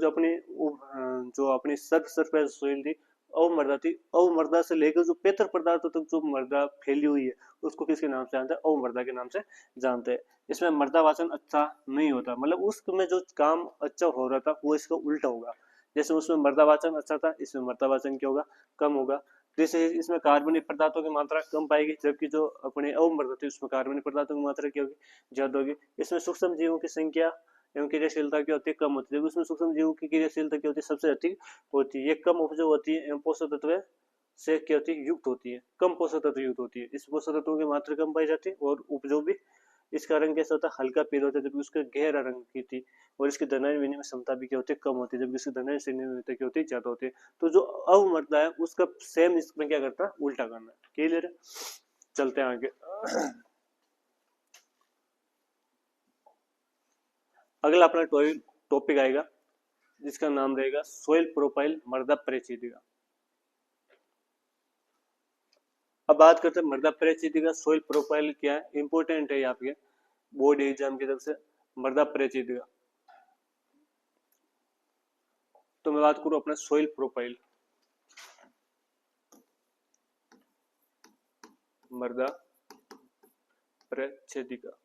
जो अपनी सरफेस सॉइल थी, अवमृदा थी। अवमृदा से लेकर जो पेत्र पदार्थों तक जो मृदा फैली हुई है उसको किसके नाम से जानते हैं? अवमृदा के नाम से जानते हैं। इसमें मृदा वाचन अच्छा नहीं होता, मतलब उसमें जो काम अच्छा हो रहा था वो इसका उल्टा होगा। जैसे उसमें मृदा वाचन अच्छा था, इसमें मृदा वाचन क्या होगा? कम होगा। जैसे इसमें कार्बनिक पदार्थों की मात्रा कम पाएगी, जबकि जो अपने अवमृदा थी उसमें कार्बनिक पदार्थों की मात्रा क्या होगी? ज्यादा होगी। इसमें सूक्ष्म जीवों की संख्या एवं क्रियाशीलता क्या होती है? कम होती है। जब उसमें सूक्ष्म जीवों की क्रियाशीलता क्या होती है? सबसे अधिक होती है। ये कम उपजाऊ होती है एवं पोषक तत्व से क्या होती है? युक्त होती है। कम पोषक तत्व युक्त होती है। इस पोषक तत्वों की मात्रा कम पाई जाती है और उपजाऊ भी। इसका रंग कैसा होता है? हल्का पीला होता है, जबकि उसका गहरा रंग की थी। और इसकी दनाइन विनिमय क्षमता भी क्या होती है? कम होती है, जबकि इसकी दनाइन विनिमय क्या होती है? ज्यादा होती है। तो जो अवमृदा है उसका सेम इसमें क्या करता है? उल्टा करना है। क्लियर है? चलते हैं आगे। अगला अपना टॉपिक आएगा जिसका नाम रहेगा सोइल प्रोफाइल मृदा परिचितिका। अब बात करते हैं मृदा परिचितिका। सोइल प्रोफाइल क्या है? इंपोर्टेंट है आपके बोर्ड एग्जाम की तरफ से। मृदा परिचितिका, तो मैं बात करूं अपना सोइल प्रोफाइल, मृदा परिचितिका।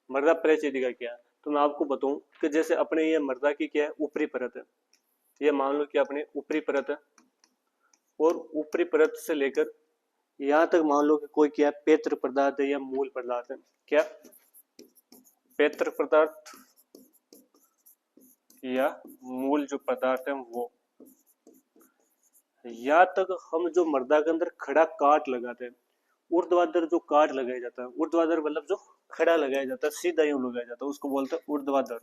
मृदा परिचितिका क्या है? तो मैं आपको बताऊं कि जैसे अपने ये मृदा की क्या है? ऊपरी परत है। ये मान लो कि अपने ऊपरी परत है और ऊपरी परत से लेकर यहां तक मान लो कि कोई क्या है? पेत्र पदार्थ है या मूल पदार्थ है। क्या? पेत्र पदार्थ या मूल जो पदार्थ है वो। यहाँ तक हम जो मृदा के अंदर खड़ा काट लगाते हैं, ऊर्ध्वाधर जो काट लगाया जाता है, ऊर्ध्वाधर मतलब जो खड़ा लगाया जाता है, सीधा यूं लगाया जाता है उसको बोलते हैं ऊर्ध्वाधर।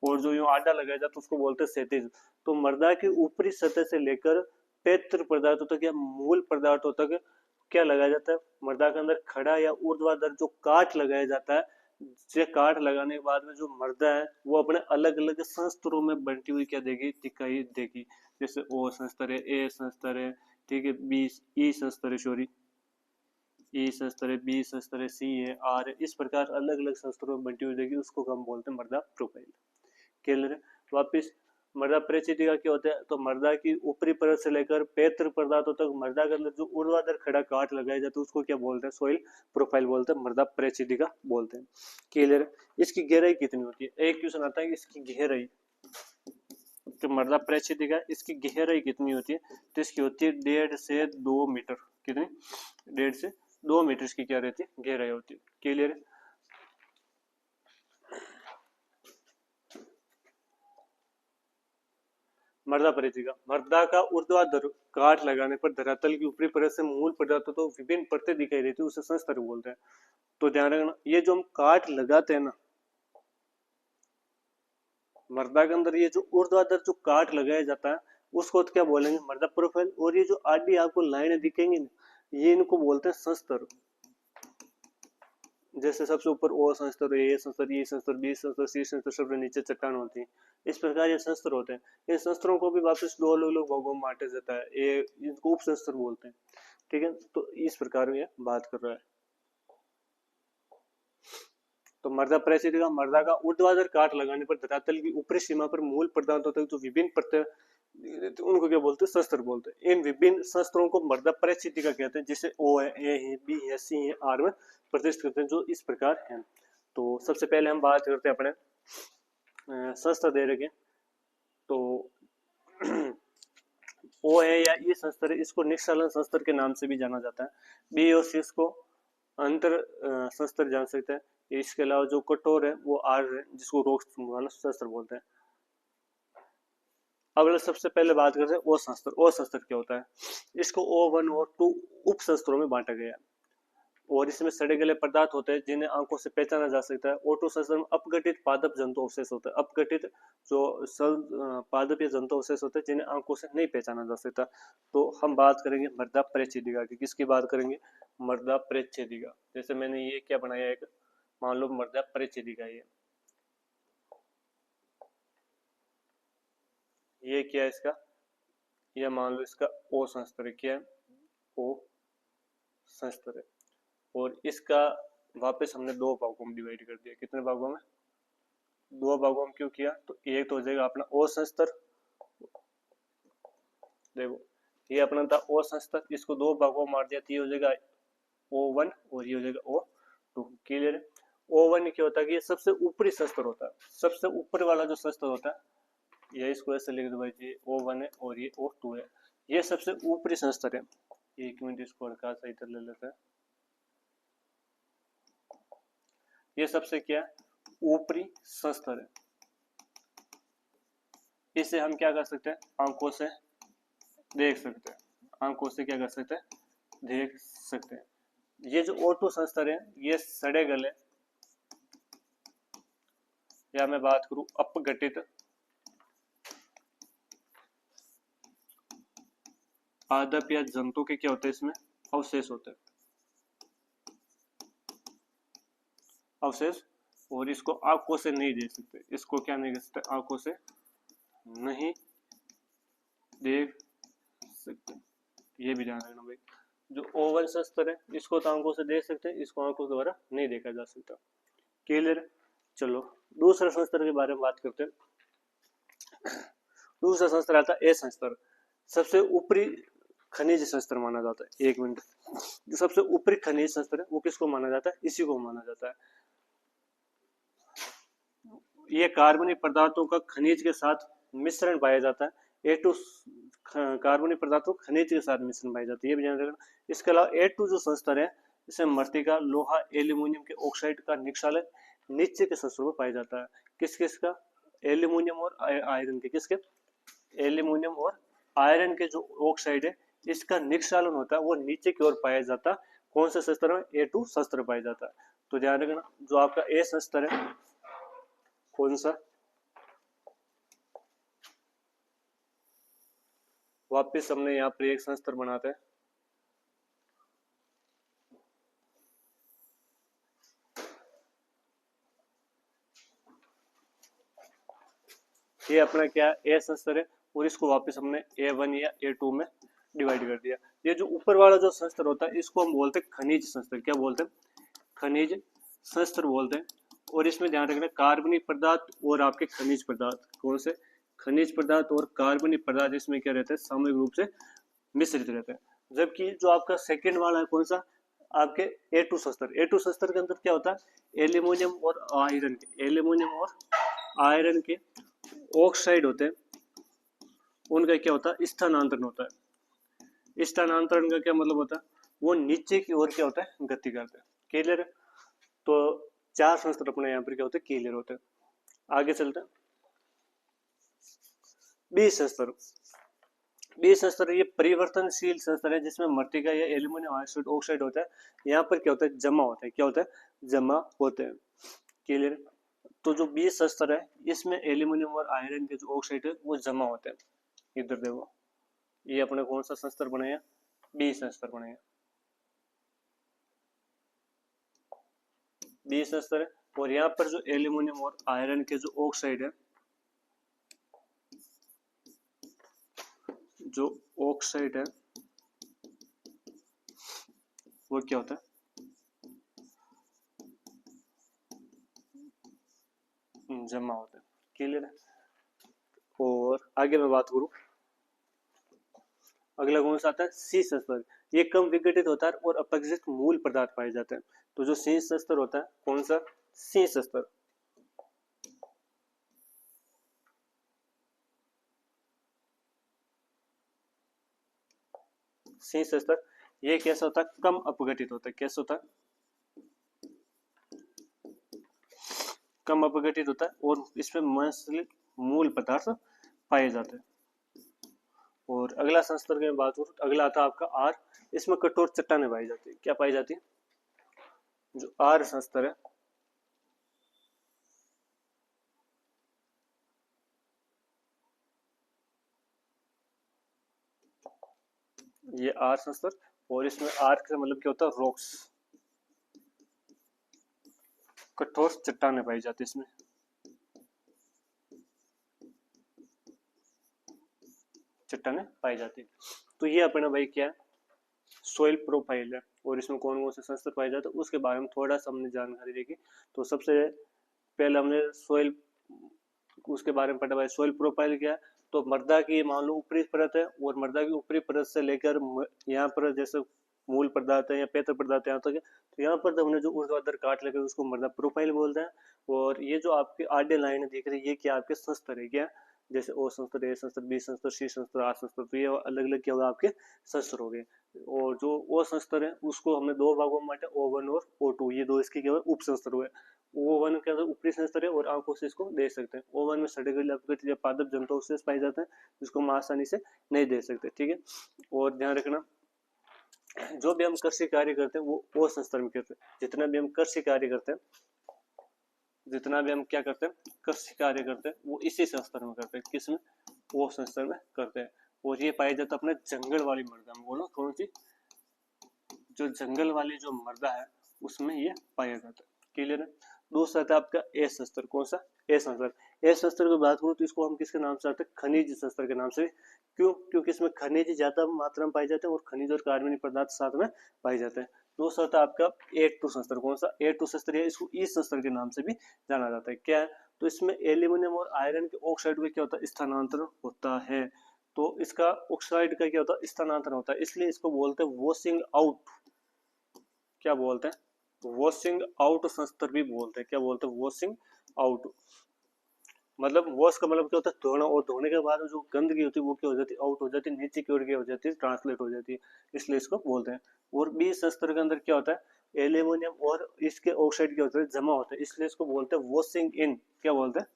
और जो यूं आड़ा लगाया जाता है उसको बोलते हैं क्षैतिज। तो मृदा की ऊपरी सतह से लेकर पेत्र पदार्थों तक या मूल पदार्थों तक क्या लगाया जाता है? मृदा के अंदर खड़ा या ऊर्ध्वाधर जो काट लगाया जाता है। ये काट लगाने के बाद में जो मृदा है वो अपने अलग अलग संस्तरों में बंटी हुई क्या देगी? दिखाई देगी। जैसे ओ संस्तर है, ए संस्तर है, ठीक है, बी ई संस्तर है, सॉरी ई संस्तर है, बी संस्तर है, सी है, आर है। इस प्रकार अलग अलग संस्तरों में बंटी हुई देगी, उसको हम बोलते हैं मृदा प्रोफाइल। क्लियर है? वापिस मृदा परिचितिका क्या होता है? तो मृदा की ऊपरी परत से लेकर पेत्र पदार्थों तक मृदा के अंदर जो ऊर्ध्वाधर खड़ा काट लगाया जाता है उसको क्या बोलते हैं? सोइल प्रोफाइल बोलते हैं, मृदा परिचितिका बोलते हैं। क्लियर है? इसकी गहराई कितनी होती है? एक क्वेश्चन आता है कि इसकी गहराई, जो मृदा परिचितिका इसकी गहराई कितनी होती है? तो इसकी होती है 1.5 से 2 मीटर। कितनी? 1.5 से 2 मीटर इसकी क्या रहती है? गहराई होती है। क्लियर है? मृदा परिचिका, मृदा का ऊर्ध्वाधर काट लगाने पर धरातल की ऊपरी परत से मूल पदार्थों तो विभिन्न परतें दिखाई देती है, उसे संस्तर बोलते हैं। तो ध्यान रखना, ये जो हम काट लगाते हैं ना, मृदा के अंदर ये जो ऊर्ध्वाधर जो काट लगाया जाता है उसको तो क्या बोलेंगे, मृदा प्रोफाइल। और ये जो आडी आपको लाइनें दिखेंगी ना, ये इनको बोलते हैं संस्तर। जैसे सबसे ऊपर ओ संस्तर, ए संस्तर, ई संस्तर, बी संस्तर, सी संस्तर, सबसे नीचे चट्टान होती है। इस प्रकार ये संस्तर होते हैं। इन संस्तरों को भी वापस दो अलग अलग भागों में बांटा जाता है, ये इनको उप संस्तर बोलते हैं। ठीक है, तो इस प्रकार में बात कर रहा है। तो मृदा परिस्थितिका, मृदा का ऊर्ध्वाधर काट लगाने पर धरातल की ऊपरी सीमा पर मूल पदार्थों तक जो विभिन्न परतें, तो उनको क्या बोलते हैं, शस्त्र बोलते हैं। इन विभिन्न शस्त्रों को मृदा परिस्थितिका कहते हैं, जिसे ओ है, ए है, बी है, सी है, आर में प्रदर्शित करते हैं, जो इस प्रकार है। तो सबसे पहले हम बात करते हैं अपने शस्त्र दे रखे। तो ओ है या ई शस्त्र है, इसको निष्कालन शस्त्र के नाम से भी जाना जाता है। बी और सी को अंतर शस्त्र जान सकते हैं। इसके अलावा जो कठोर है वो आर है, जिसको रोक वाला शस्त्र बोलते हैं। अब सबसे पहले बात करते हैं ओ शस्त्र। ओ शस्त्र क्या होता है, इसको O1 और 2 उप शस्त्रों में बांटा गया है, और इसमें सड़े गले पदार्थ होते हैं जिन्हें आंखों से पहचाना जा सकता है। O2 शस्त्र में अपघटित पादप जंतु अवशेष होता है, अपघटित जो पादपीय जंतु अवशेष होते हैं जिन्हें आंखों से नहीं पहचाना जा सकता। तो हम बात करेंगे मृदा परिच्छेदिका की। किसकी बात करेंगे, मृदा परिच्छेदिका। जैसे मैंने ये क्या बनाया, एक मान लो मृदा परिच्छेदिका, ये क्या है इसका, ये मान लो इसका ओ संस्तर, क्या है, ओ संस्तर है। और इसका वापस हमने दो भागों में डिवाइड कर दिया। कितने भागों में, दो भागों में। क्यों किया, तो एक तो हो जाएगा अपना ओ संस्तर, देखो ये अपना था ओ संस्तर, इसको दो भागों में मार दिया, तो ये हो जाएगा O1 और ये हो जाएगा O2। क्लियर है। O1 क्या होता है कि ये सबसे ऊपरी शस्त्र होता है, सबसे ऊपर वाला जो शस्त्र होता है, ये इसको ऐसे लिख दो भाई, ये O1 है और ये O2 है, ये सबसे ऊपरी शस्त्र है। एक मिनट इसको हल्का सा इधर ले लेते हैं। ये सबसे क्या है, ऊपरी शस्त्र है। इसे हम क्या कर सकते हैं, आंखों से देख सकते हैं, आंखों से क्या कर सकते हैं, देख सकते हैं। ये जो O2 शस्त्र है, ये सड़े गले, या मैं बात करूं अपघटित पादप या जंतु के क्या होते हैं, इसमें अवशेष होते हैं, अवशेष। और इसको आंखों से नहीं देख सकते, इसको क्या नहीं देख सकते, आंखों से नहीं देख सकते। ये भी ध्यान रखना भाई। जो O1 शस्त्र है, इसको तो आंखों से देख सकते हैं, इसको आंखों द्वारा नहीं देखा जा सकता। क्लियर। चलो दूसरा शस्त्र के बारे में बात करते हैं। दूसरा शस्त्र आता है ए शस्त्र, सबसे ऊपरी खनिज शस्त्र माना जाता है। एक मिनट, जो सबसे ऊपरी खनिज शस्त्र है वो किसको माना जाता है, इसी को माना जाता है। ये कार्बनिक पदार्थों का खनिज के साथ मिश्रण पाया जाता है। A2 कार्बनिक पदार्थों खनिज के साथ मिश्रण पाई जाती है, ये भी ध्यान रखना। इसके अलावा A2 जो शस्त्र है, इसमें मृतिका, लोहा, एल्यूमिनियम के ऑक्साइड का निक्षालन नीचे के शस्त्रों में पाया जाता है। किस किस का, एल्यूमिनियम और आयरन के। किसके, एल्यूमिनियम और आयरन के जो ऑक्साइड है, इसका निक्षालन होता है, वो नीचे की ओर पाया जाता है। कौन सा शस्त्र में, A2 शस्त्र पाया जाता है। तो ध्यान रखना, जो आपका ए शस्त्र है, कौन सा, वापिस हमने यहाँ पर एक शस्त्र बनाते हैं। ये अपना क्या ए शस्त्र है, और इसको वापस हमने A1 या A2 में डिवाइड कर दिया। ये जो ऊपर वाला जो शस्त्र होता है, इसको हम बोलते हैं खनिज शस्त्र। क्या बोलते हैं, खनिज शस्त्र बोलते हैं। और इसमें ध्यान रखना, कार्बनिक पदार्थ और आपके खनिज पदार्थ, कौन से, खनिज पदार्थ और कार्बनिक पदार्थ इसमें क्या रहते हैं, सामूहिक रूप से मिश्रित रहते हैं। जबकि जो आपका सेकंड वाला है, कौन सा, आपके A2 शस्त्र। A2 शस्त्र के अंदर क्या होता है, एल्यूमिनियम और आयरन के, एल्यूमिनियम और आयरन के ऑक्साइड होते हैं, उनका क्या होता है, स्थानांतरण होता है। स्थानांतरण का क्या मतलब होता है, वो नीचे की ओर क्या होता है, गति करते हैं। क्लियर है। तो चार शस्त्र अपने यहाँ पर क्या होते हैं, क्लियर होते हैं। आगे चलते हैं। बी शस्त्र, बी शस्त्र ये परिवर्तनशील शस्त्र है, जिसमें मृतिका या एल्यूमिनियम ऑक्साइड होता है। यहाँ पर क्या होता है, जमा होता है। क्या होता है, जमा होते हैं। क्लियर। तो जो बी शस्त्र है इसमें एल्यूमिनियम और आयरन के जो ऑक्साइड है वो जमा होते हैं। इधर देखो, ये अपने कौन सा शस्त्र बनेगा, बी शस्त्र बनेगा, बी शस्त्र है। और यहाँ पर जो एल्यूमिनियम और आयरन के जो ऑक्साइड है, जो ऑक्साइड है वो क्या होता है, जमा होता है। क्लियर है। और आगे मैं बात करूं, अगला कौन सा आता है, सी शस्त्र। ये कम विघटित होता है और अपघटित मूल पदार्थ पाए जाते हैं। तो जो सी शस्त्र होता है कौन सा, सी शस्त्र, सी शस्त्र ये कैसा होता है, कम अपघटित होता है। कैसा होता है, कम अपघटित होता है और इसमें मौलिक मूल पदार्थ पाए जाते हैं। और अगला शस्त्र की बात करूं, अगला आता है आपका आर। इसमें कठोर चट्टानें पाई जाती है। क्या पाई जाती है, जो आर शस्त्र है, ये आर शस्त्र, और इसमें आर का मतलब क्या होता है, रॉक्स, कठोर चट्टानें पाई जाती है इसमें। चट्टानें पाई जाती है। तो ये अपना भाई क्या है, सोइल प्रोफाइल है। और इसमें कौन कौन से शस्त्र पाए जाते हैं उसके बारे में थोड़ा सा हमने जानकारी देखी। तो सबसे पहले हमने सोइल, उसके बारे में पढ़ा भाई, सोइल प्रोफाइल क्या है। तो मृदा की मान लो ऊपरी परत है, और मृदा की ऊपरी परत से लेकर यहाँ पर जैसे मूल पदार्थ है या पेत्र पदार्थ यहाँ तक है, तो यहाँ पर हमने जो ऊर्ध्वाधर काट लगे उसको मृदा प्रोफाइल बोलते हैं। और ये जो आपकी आधे लाइन दिख रही है, ये क्या आपके शस्त्र है, क्या जैसे ओ शस्त्र, ए शस्त्र, बी शस्त्र, सी शस्त्र, आर शस्त्र, तो ये अलग अलग क्या होगा, आपके शस्त्र हो गए। और जो ओ शस्त्र है उसको हमने दो भागों में बांटा, O1 और O2, ये दो इसके क्या हुए, उप शस्त्र हुए। O1 के अंदर ऊपरी शस्त्र है और आंखों से इसको दे सकते हैं। O1 में सड़े गले अपघटित या पादप जंतु अवशेष पाए जाते हैं, जिसको हम आसानी से नहीं दे सकते। ठीक है। और ध्यान रखना, जो भी हम कृषि कार्य करते हैं वो ओ शस्त्र में करते हैं। जितना भी हम कृषि कार्य करते हैं, जितना भी हम क्या करते हैं, कृषि कार्य करते हैं, वो इसी शस्त्र में करते हैं। किसमें, ओ शस्त्र में करते हैं। और ये पाया जाता है अपने जंगल वाली मृदा में। बोलो कौन सी, जो जंगल वाली जो मृदा है उसमें ये पाया जाता है। क्लियर है। दूसरा था आपका ए शस्त्र। कौन सा, ए शस्त्र। ए शस्त्र की बात करूं तो इसको हम किसके नाम से आते हैं, खनिज शस्त्र के नाम से। क्यों, क्योंकि इसमें खनिज ज्यादा मात्रा में पाए जाते हैं और खनिज और कार्बनिक पदार्थ साथ में पाए जाते हैं। दूसरा था आपका A2 शस्त्र। कौन सा, A2 शस्त्र है, इसको ई शस्त्र के नाम से भी जाना जाता है। क्या है, तो इसमें एल्यूमिनियम और आयरन के ऑक्साइड में क्या होता है, स्थानांतरण होता है। तो इसका ऑक्साइड का क्या होता है, स्थानांतरण होता है, इसलिए इसको बोलते हैं वॉशिंग आउट। क्या बोलते हैं, वॉशिंग आउट शस्त्र भी बोलते हैं। क्या बोलते हैं, वॉशिंग आउट। मतलब वॉश का मतलब क्या होता है, धोना, और धोने के बाद जो गंदगी होती है वो क्या हो जाती है, आउट हो जाती है, नीचे की ओर क्या हो जाती है, ट्रांसलेट हो जाती है, इसलिए इसको बोलते हैं। और बी शस्त्र के अंदर क्या होता है, एल्यूमिनियम और इसके ऑक्साइड क्या होता है, जमा होता है, इसलिए इसको बोलते हैं वॉशिंग इन। क्या बोलते हैं,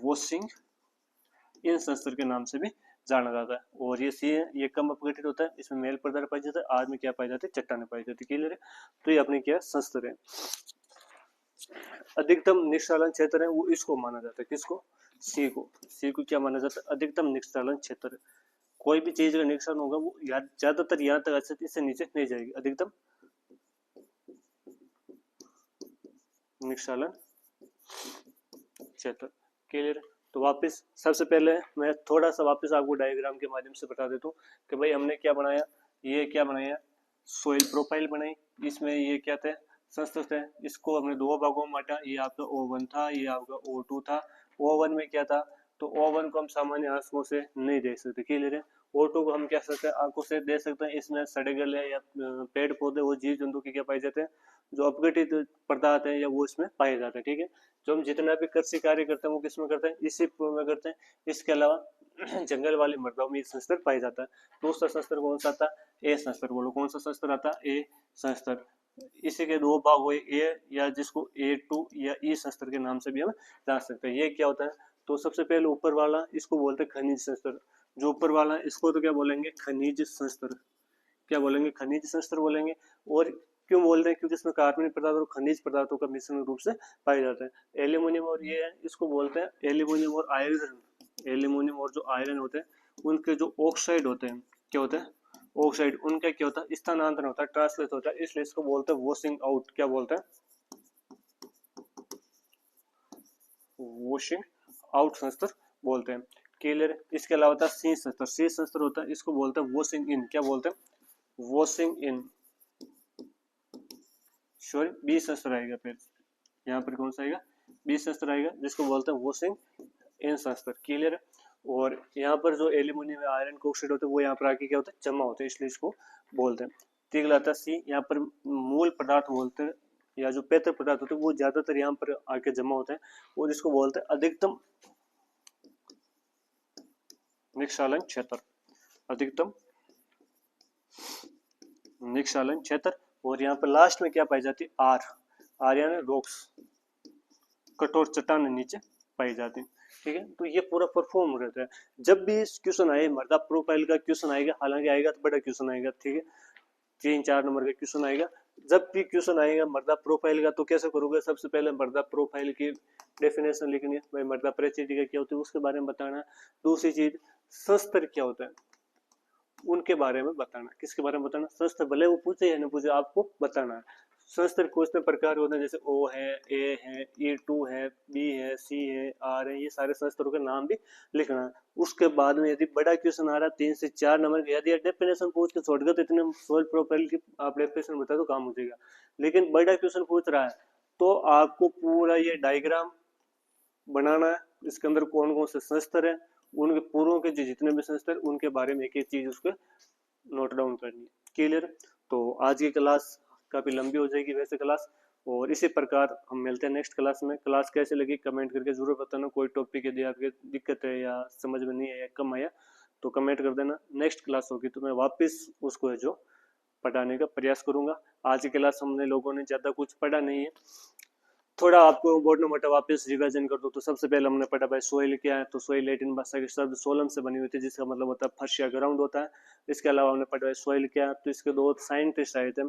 वॉशिंग इन शस्त्र के नाम से भी जाना जाता है। और ये सी है, ये कम अपघटित होता है, इसमें मेल पदार्थ पाई जाता है, आग में क्या पाई जाती है, चट्टाने पाई जाती है। क्लियर है। तो ये अपने क्या शस्त्र है। अधिकतम निष्कालन क्षेत्र है वो इसको माना जाता है, किसको, सी को। सी को क्या माना जाता है, अधिकतम निष्कालन क्षेत्र। कोई भी चीज का निष्कालन होगा वो ज्यादातर यहाँ तक आ सकती है, इससे नीचे नहीं जाएगी। अधिकतम निष्कालन क्षेत्र। क्लियर। तो वापस सबसे पहले मैं थोड़ा सा वापस आपको डायग्राम के माध्यम से बता देता हूँ कि भाई हमने क्या बनाया, ये क्या बनाया, सोइल प्रोफाइल बनाई। इसमें ये क्या थे, शस्त्र थे, इसको हमने दो भागों में बांटा। ये आपका O1 था, ये आपका O2 था। O1 में क्या था, तो O1 को हम सामान्य आंखों से नहीं देख सकते। क्लियर है। O2 को हम क्या सकते हैं, आंखों से देख सकते हैं। इसमें सड़े गले या पेड़ पौधे, वो जीव जंतु के क्या पाए जाते हैं, जो अपघटित पदार्थ है या वो इसमें पाए जाते हैं। ठीक है। जो हम जितना भी कृषि कार्य करते हैं वो किसमें करते हैं, इसी में करते हैं। इसके अलावा जंगल वाली मृदाओं में शस्त्र पाया जाता है। दूसरा शस्त्र कौन सा आता है, ए शस्त्र। बोलो कौन सा शस्त्र आता है, ए शस्त्र। इसी के दो भाग हुए, ए या जिसको A2 या ई शस्त्र के नाम से भी हम जान सकते हैं। ये क्या होता है, तो सबसे पहले ऊपर वाला इसको बोलते हैं खनिज शस्त्र। जो ऊपर वाला है इसको तो क्या बोलेंगे, खनिज शस्त्र। क्या बोलेंगे, खनिज शस्त्र बोलेंगे। और क्यों बोलते हैं? क्योंकि इसमें कार्बनिक पदार्थ और खनिज पदार्थों का मिश्रण रूप से पाए जाते हैं। एल्यूमिनियम और ये है, इसको बोलते हैं एल्यूमिनियम और आयरन। एल्यूमिनियम और जो आयरन होते हैं उनके जो ऑक्साइड होते हैं, क्या होते हैं? ऑक्साइड, उनका क्या होता है? स्थानांतरण होता है, ट्रांसलेट होता है, इसलिए इसको बोलते हैं वॉशिंग आउट। क्या बोलते हैं? वॉशिंग आउट शस्त्र बोलते हैं। क्लियर? इसके अलावा होता है शीत शस्त्र। शीत शस्त्र होता है, इसको बोलते हैं वॉशिंग इन। क्या बोलते हैं? वॉशिंग इन। सॉरी, बी शस्त्र आएगा, फिर यहाँ पर कौन सा आएगा? बी शस्त्र आएगा, जिसको बोलते हैं वॉशिंग इन शस्त्र। क्लियर? और यहाँ पर जो एल्यूमिनियम आयरन के ऑक्साइड होते हैं वो यहाँ पर आके क्या होता है? जमा होते हैं, इसलिए इसको बोलते हैं। ठीक है सी, यहाँ पर मूल पदार्थ बोलते हैं, या जो पैतृक पदार्थ होते हैं वो ज्यादातर यहाँ पर आके जमा होते हैं, और इसको बोलते हैं अधिकतम निक्षालन क्षेत्र। अधिकतम निक्षालन क्षेत्र। और यहाँ पर लास्ट में क्या पाई जाती है? आर। आर यानी रॉक्स, कठोर चट्टान नीचे पाई जाती है। ठीक है, तो ये पूरा परफॉर्म रहता है। जब भी क्वेश्चन आए मृदा प्रोफाइल का क्वेश्चन आएगा, हालांकि आएगा तो बड़ा क्वेश्चन आएगा, ठीक है, 3-4 नंबर का क्वेश्चन आएगा। जब भी क्वेश्चन आएगा मृदा प्रोफाइल का, तो कैसे करोगे? सबसे पहले मृदा प्रोफाइल की डेफिनेशन लिखनी है, भाई मृदा परिस्थिति क्या होती है उसके बारे में बताना है। दूसरी चीज, शस्त्र क्या होता है उनके बारे में बताना। किसके बारे में बताना? शस्त्र, भले वो पूछे या न पूछे, आपको बताना है। शस्त्र कुछ प्रकार होते हैं, जैसे ओ है, ए है, E2 है, बी है, सी है, आर है, ये सारे शस्त्रों के नाम भी लिखना है। उसके बाद में यदि बड़ा क्वेश्चन आ रहा है 3 से 4 नंबर, यदि डेफिनेशन पूछ के छोड़ गए तो इतने सोल प्रोफाइल की आप डेफिनेशन बता दो, काम हो जाएगा। लेकिन बड़ा क्वेश्चन पूछ रहा है तो आपको पूरा ये डायग्राम बनाना है, इसके अंदर कौन कौन से शस्त्र है, उनके पूर्वों के जितने भी शस्त्र उनके बारे में एक एक चीज उसको नोट डाउन करनी है। क्लियर? तो आज की क्लास काफी लंबी हो जाएगी वैसे क्लास, और इसी प्रकार हम मिलते हैं नेक्स्ट क्लास में। क्लास कैसे लगी कमेंट करके जरूर बताना। कोई टॉपिक यदि आपके दिक्कत है या समझ में नहीं आया, कम आया, तो कमेंट कर देना। नेक्स्ट क्लास होगी तो मैं वापस उसको है जो पढ़ाने का प्रयास करूंगा। आज की क्लास हमने लोगों ने ज्यादा कुछ पढ़ा नहीं है, थोड़ा आपको बोर्ड मोटा वापस रिवीजन कर दो। तो सबसे पहले हमने पढ़ा भाई सोइल क्या है, तो सोइल लैटिन भाषा के शब्द सोलम से बनी हुई थी, जिसका मतलब होता है फर्श या ग्राउंड होता है। इसके अलावा हमने पढ़ा भाई सोइल क्या है, तो इसके दो साइंटिस्ट आए थे।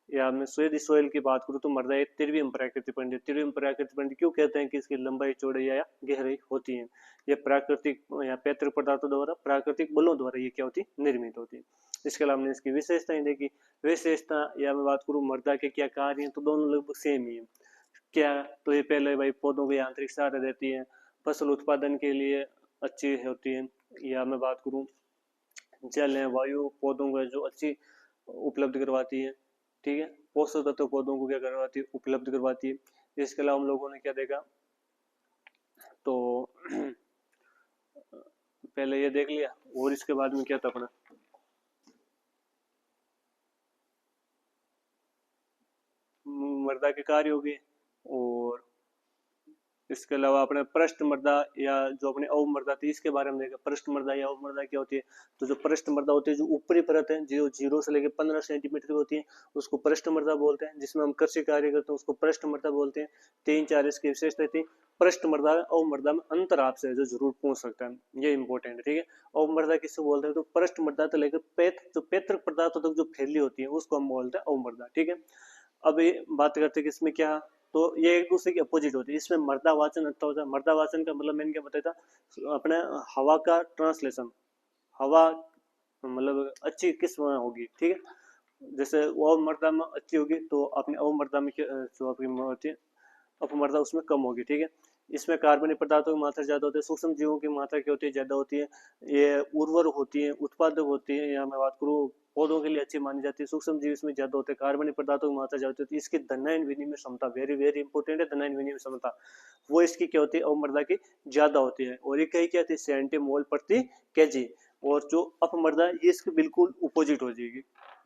या मैं यदि सोइल की बात करूँ तो मृदा एक तिरविम प्राकृतिक पिंड। तिरविम प्राकृतिक पिंड क्यों कहते हैं? कि इसकी लंबाई, चौड़ाई या गहराई होती है। ये प्राकृतिक या पैतृक पदार्थों द्वारा, प्राकृतिक बलों द्वारा ये क्या होती है? निर्मित होती है। इसके अलावा हमने इसकी विशेषताएं देखी। विशेषता या मैं बात करूँ मृदा के क्या कार्य हैं, तो दोनों लगभग सेम ही है। क्या? तो ये पहले भाई पौधों को आंतरिक सहारा देती है, फसल उत्पादन के लिए अच्छी होती है। या मैं बात करूं जल है, वायु पौधों को जो अच्छी उपलब्ध करवाती है। ठीक है, पोषक तत्व पौधों को क्या करवाती है? उपलब्ध करवाती है। इसके अलावा हम लोगों ने क्या देखा? तो पहले ये देख लिया, और इसके बाद में क्या था अपना? मृदा के कार्य हो गए, और इसके अलावा अपने पृष्ठ मृदा या जो अपने अवमृदा थी इसके बारे में देखा। पृष्ठ मृदा या अवमृदा क्या होती है? तो जो पृष्ठ मृदा होती है, जो ऊपरी परत है, जो 0 से लेकर 15 सेंटीमीटर की होती है, उसको पृष्ठ मृदा बोलते हैं। जिसमें हम कृषि कार्य करते हैं उसको पृष्ठ मृदा बोलते हैं। 3-4 इसकी विशेषता थी। पृष्ठ मृदा अवमृदा में अंतर आपसे जो जरूर पूछ सकता है, ये इंपॉर्टेंट है। ठीक है, अवमृदा किसको बोलते हैं? तो पृष्ठ मृदा तो लेकर जो पैतृक पदार्थों तक जो फैली होती है उसको हम बोलते हैं अवमृदा। ठीक है, अब ये बात करते हैं कि इसमें क्या, तो ये एक दूसरे की अपोजिट होती है। इसमें मर्दावाचन अच्छा होता है। मर्दावाचन का मतलब मैंने क्या बताया था? अपने हवा का ट्रांसलेशन, हवा मतलब अच्छी किस्म होगी। ठीक है, जैसे वो मर्दा में अच्छी होगी तो अपने अवमर्दा में जो आपकी होती है अपमर्दा उसमें कम होगी। ठीक है, इसमें कार्बनिक पदार्थों की मात्रा ज्यादा होती है, सूक्ष्म जीवों की मात्रा क्या होती है? ज्यादा होती है। ये उर्वर होती है, उत्पादक होती है। या मैं बात करूँ पौधों के लिए अच्छी मानी जाती है। सूक्ष्म जीव इसमें ज्यादा होते हैं, कार्बनिक पदार्थों की मात्रा ज्यादा होती है। इसकी धनायन विनिमय क्षमता वेरी वेरी इंपॉर्टेंट है। धनायन विनिमय क्षमता वो इसकी क्या होती है? अवमर्दा की ज्यादा होती है। और ये कही क्या थी? सेंटीमोल प्रति केजी। और जो अपमर्दा ये इसकी बिल्कुल अपोजिट हो जाएगी।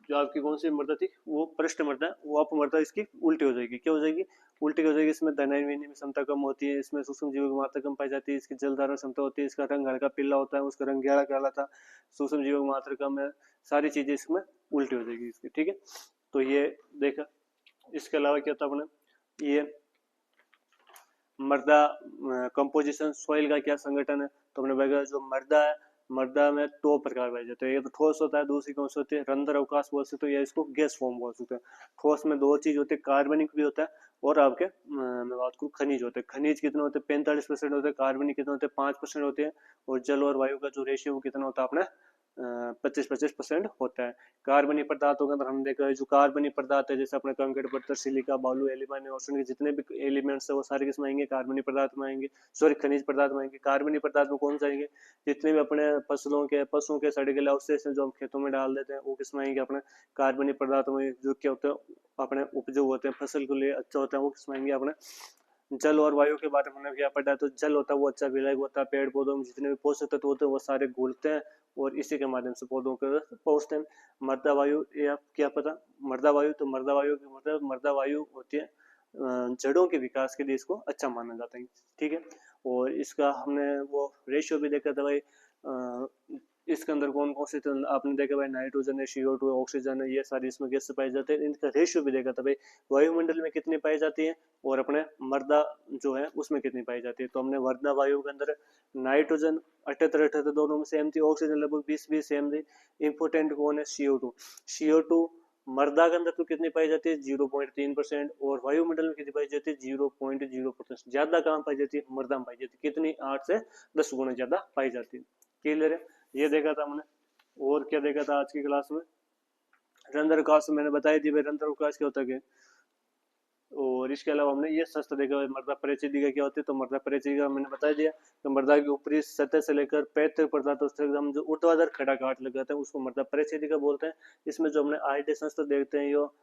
जो आपकी कौन सी मृदा थी वो पृष्ठ मृदा, वो अपमर्दा इसकी उल्टी हो जाएगी। क्या हो जाएगी? उल्टी हो जाएगी। इसमें धनायन विनिमय क्षमता कम होती है, इसमें सूक्ष्म जीवों की मात्रा कम पाई जाती है, इसकी जल धारण क्षमता होती है, इसका रंग हल्का पीला होता है, उसका रंग गहरा काला था, सूक्ष्म जीवों की मात्रा कम है, सारी चीजें इसमें उल्टी हो जाएगी इसकी। ठीक है, तो ये देखा। इसके अलावा क्या था अपने? ये मृदा कंपोजिशन, सॉइल का क्या संगठन है? तो हमने देखा जो मृदा है मृदा में दो प्रकार पाए जाते हैं, ये तो ठोस होता है, दूसरी कौन सी होती है रंध्र अवकाश बोल सकते हो, या इसको गैस फॉर्म बोल सकते हैं। ठोस में दो चीज होती है, कार्बनिक भी होता है और आपके मैं बात करूँ खनिज होते हैं। खनिज कितने होते हैं 45% होते हैं, कार्बनिक कितने होते हैं 5% होते हैं, और जल और वायु का जो रेशियो वो कितना होता है अपने 25-25% होता है। कार्बनिक पदार्थों के अंदर हम देखा है जो कार्बनिक पदार्थ है जैसे अपने कंकड़ पत्थर सिलिका बालू एलिमन ओशन के जितने भी एलिमेंट्स है वो सारे किसमें आएंगे कार्बनिक पदार्थ में आएंगे, सॉरी खनिज पदार्थ में आएंगे। कार्बनिक पदार्थ में कौन सा आएंगे जितने भी अपने फसलों के पशुओं के सड़े गले अवशेष जो हम खेतों में डाल देते हैं वो किसमें आएंगे अपने कार्बनिक पदार्थों में। जो क्या होता है अपने उपज होते हैं फसल के लिए अच्छा होता है वो किसमें आएंगे अपने जल और वायु के बारे में हमने क्या पढ़ा है। तो जल होता है वो अच्छा विलायक होता है, पेड़ पौधों में जितने भी पोषक तत्व होते हैं वो सारे घुलते हैं और इसी के माध्यम से पौधों के पहुंचते हैं। मृदा वायु ये आप क्या पता मृदा वायु, तो मृदा वायु की मतलब मृदा वायु होती है जड़ों के विकास के लिए इसको अच्छा माना जाता है, ठीक है। और इसका हमने वो रेशियो भी देखा था भाई, इसके अंदर कौन कौन से तो आपने देखा भाई नाइट्रोजन है, CO2 है, ऑक्सीजन है, ये सारी इसमें गैस पाई जाते हैं। इनका रेशियो भी देखा था भाई वायुमंडल में कितनी पाई जाती है और अपने मृदा जो है उसमें कितनी पाई जाती है। तो हमने मृदा वायु के अंदर नाइट्रोजन 78-78 दोनों में सेम थी, ऑक्सीजन लगभग 20-20 सेम थी। इंपोर्टेंट कौन है CO2 मृदा के अंदर तो कितनी पाई जाती है 0.3%, और वायुमंडल में कितनी पाई जाती है 0.0%। ज्यादा कहाँ पाई जाती है मृदा में पाई जाती है, कितनी 8 से 10 गुना ज्यादा पाई जाती है। क्लियर है, ये देखा था हमने। और क्या देखा था आज की क्लास में रंध्र अवकाश मैंने बताई थी भाई रंध्र अवकाश क्या होता है। और इसके अलावा हमने ये शस्त्र देखा मृदा परिच्छेदिका क्या होती है। तो मृदा परिच्छेदिका मैंने बता दिया तो मृदा की ऊपरी सतह से लेकर पैतृक पदार्थों तक हम जो ऊर्ध्वाधर खड़ा काट लगाते हैं उसको मृदा परिच्छेदिका बोलते हैं। इसमें जो हमने आईडी शस्त्र देखते हैं यो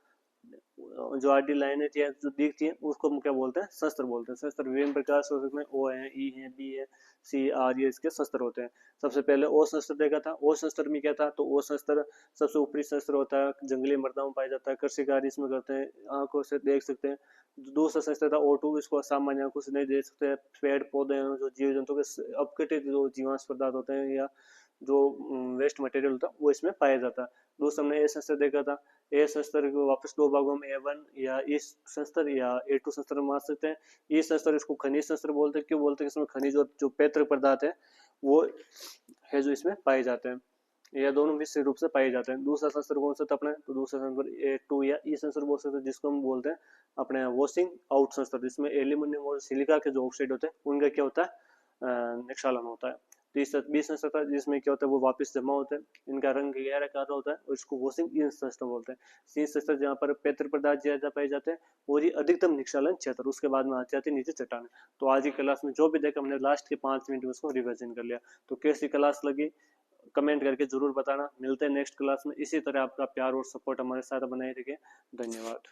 जो आईडी लाइनें जो दिखती है उसको हम क्या बोलते हैं शस्त्र बोलते हैं। शस्त्र विभिन्न प्रकार से उसमें O है, E है, B है, C, R ये इसके शस्त्र होते हैं। सबसे पहले ओ शस्त्र देखा था। ओ शस्त्र में क्या था, तो ओ शस्त्र सबसे ऊपरी शस्त्र होता है, जंगली मृदा में पाया जाता है, कृषि कार्य इसमें करते हैं, आंखों से देख सकते हैं। दूसरा शस्त्र था O2, इसको सामान्य आंखों से नहीं देख सकते। पेड़ पौधे हैं जो जीव जंतु के अपघटित जो जीवांश पदार्थ होते हैं या जो वेस्ट मटेरियल होता है वो इसमें पाया जाता है। दूसरा हमने ए शस्त्र देखा था। ए शस्त्र को वापस दो भागों में A1 या ई शस्त्र या A2 शस्त्र मान सकते हैं। ई शस्त्र इसको खनिज शस्त्र बोलते हैं। क्यों बोलते हैं, इसमें खनिज और जो पैतृक पदार्थ है वो है जो इसमें पाए जाते हैं, या दोनों मिश्र रूप से पाए जाते हैं। दूसरा शस्त्र कौन सा था अपने, तो दूसरा शस्त्र A2 या ई शस्त्र बोल सकते हैं, जिसको हम बोलते हैं अपने वॉशिंग आउट शस्त्र, जिसमें एल्यूमिनियम और सिलिका के जो ऑक्साइड होते हैं उनका क्या होता है निक्षालन होता है। तीसरा बीस शस्त्र जिसमें क्या होता है वो वापस जमा होते हैं, इनका रंग गहरा काला होता है और इसको वॉशिंग इन शस्त्र बोलते हैं। शीर्ष शस्त्र जहाँ पर पैतृक पदार्थ ज्यादा पाए जाते हैं और ये अधिकतम निक्षालन क्षेत्र, उसके बाद में आ जाती है नीचे चट्टान। तो आज की क्लास में जो भी देखा हमने लास्ट के 5 मिनट में उसको रिविजन कर लिया। तो कैसी क्लास लगी कमेंट करके जरूर बताना। मिलते हैं नेक्स्ट क्लास में, इसी तरह आपका प्यार और सपोर्ट हमारे साथ बनाए रखिए। धन्यवाद।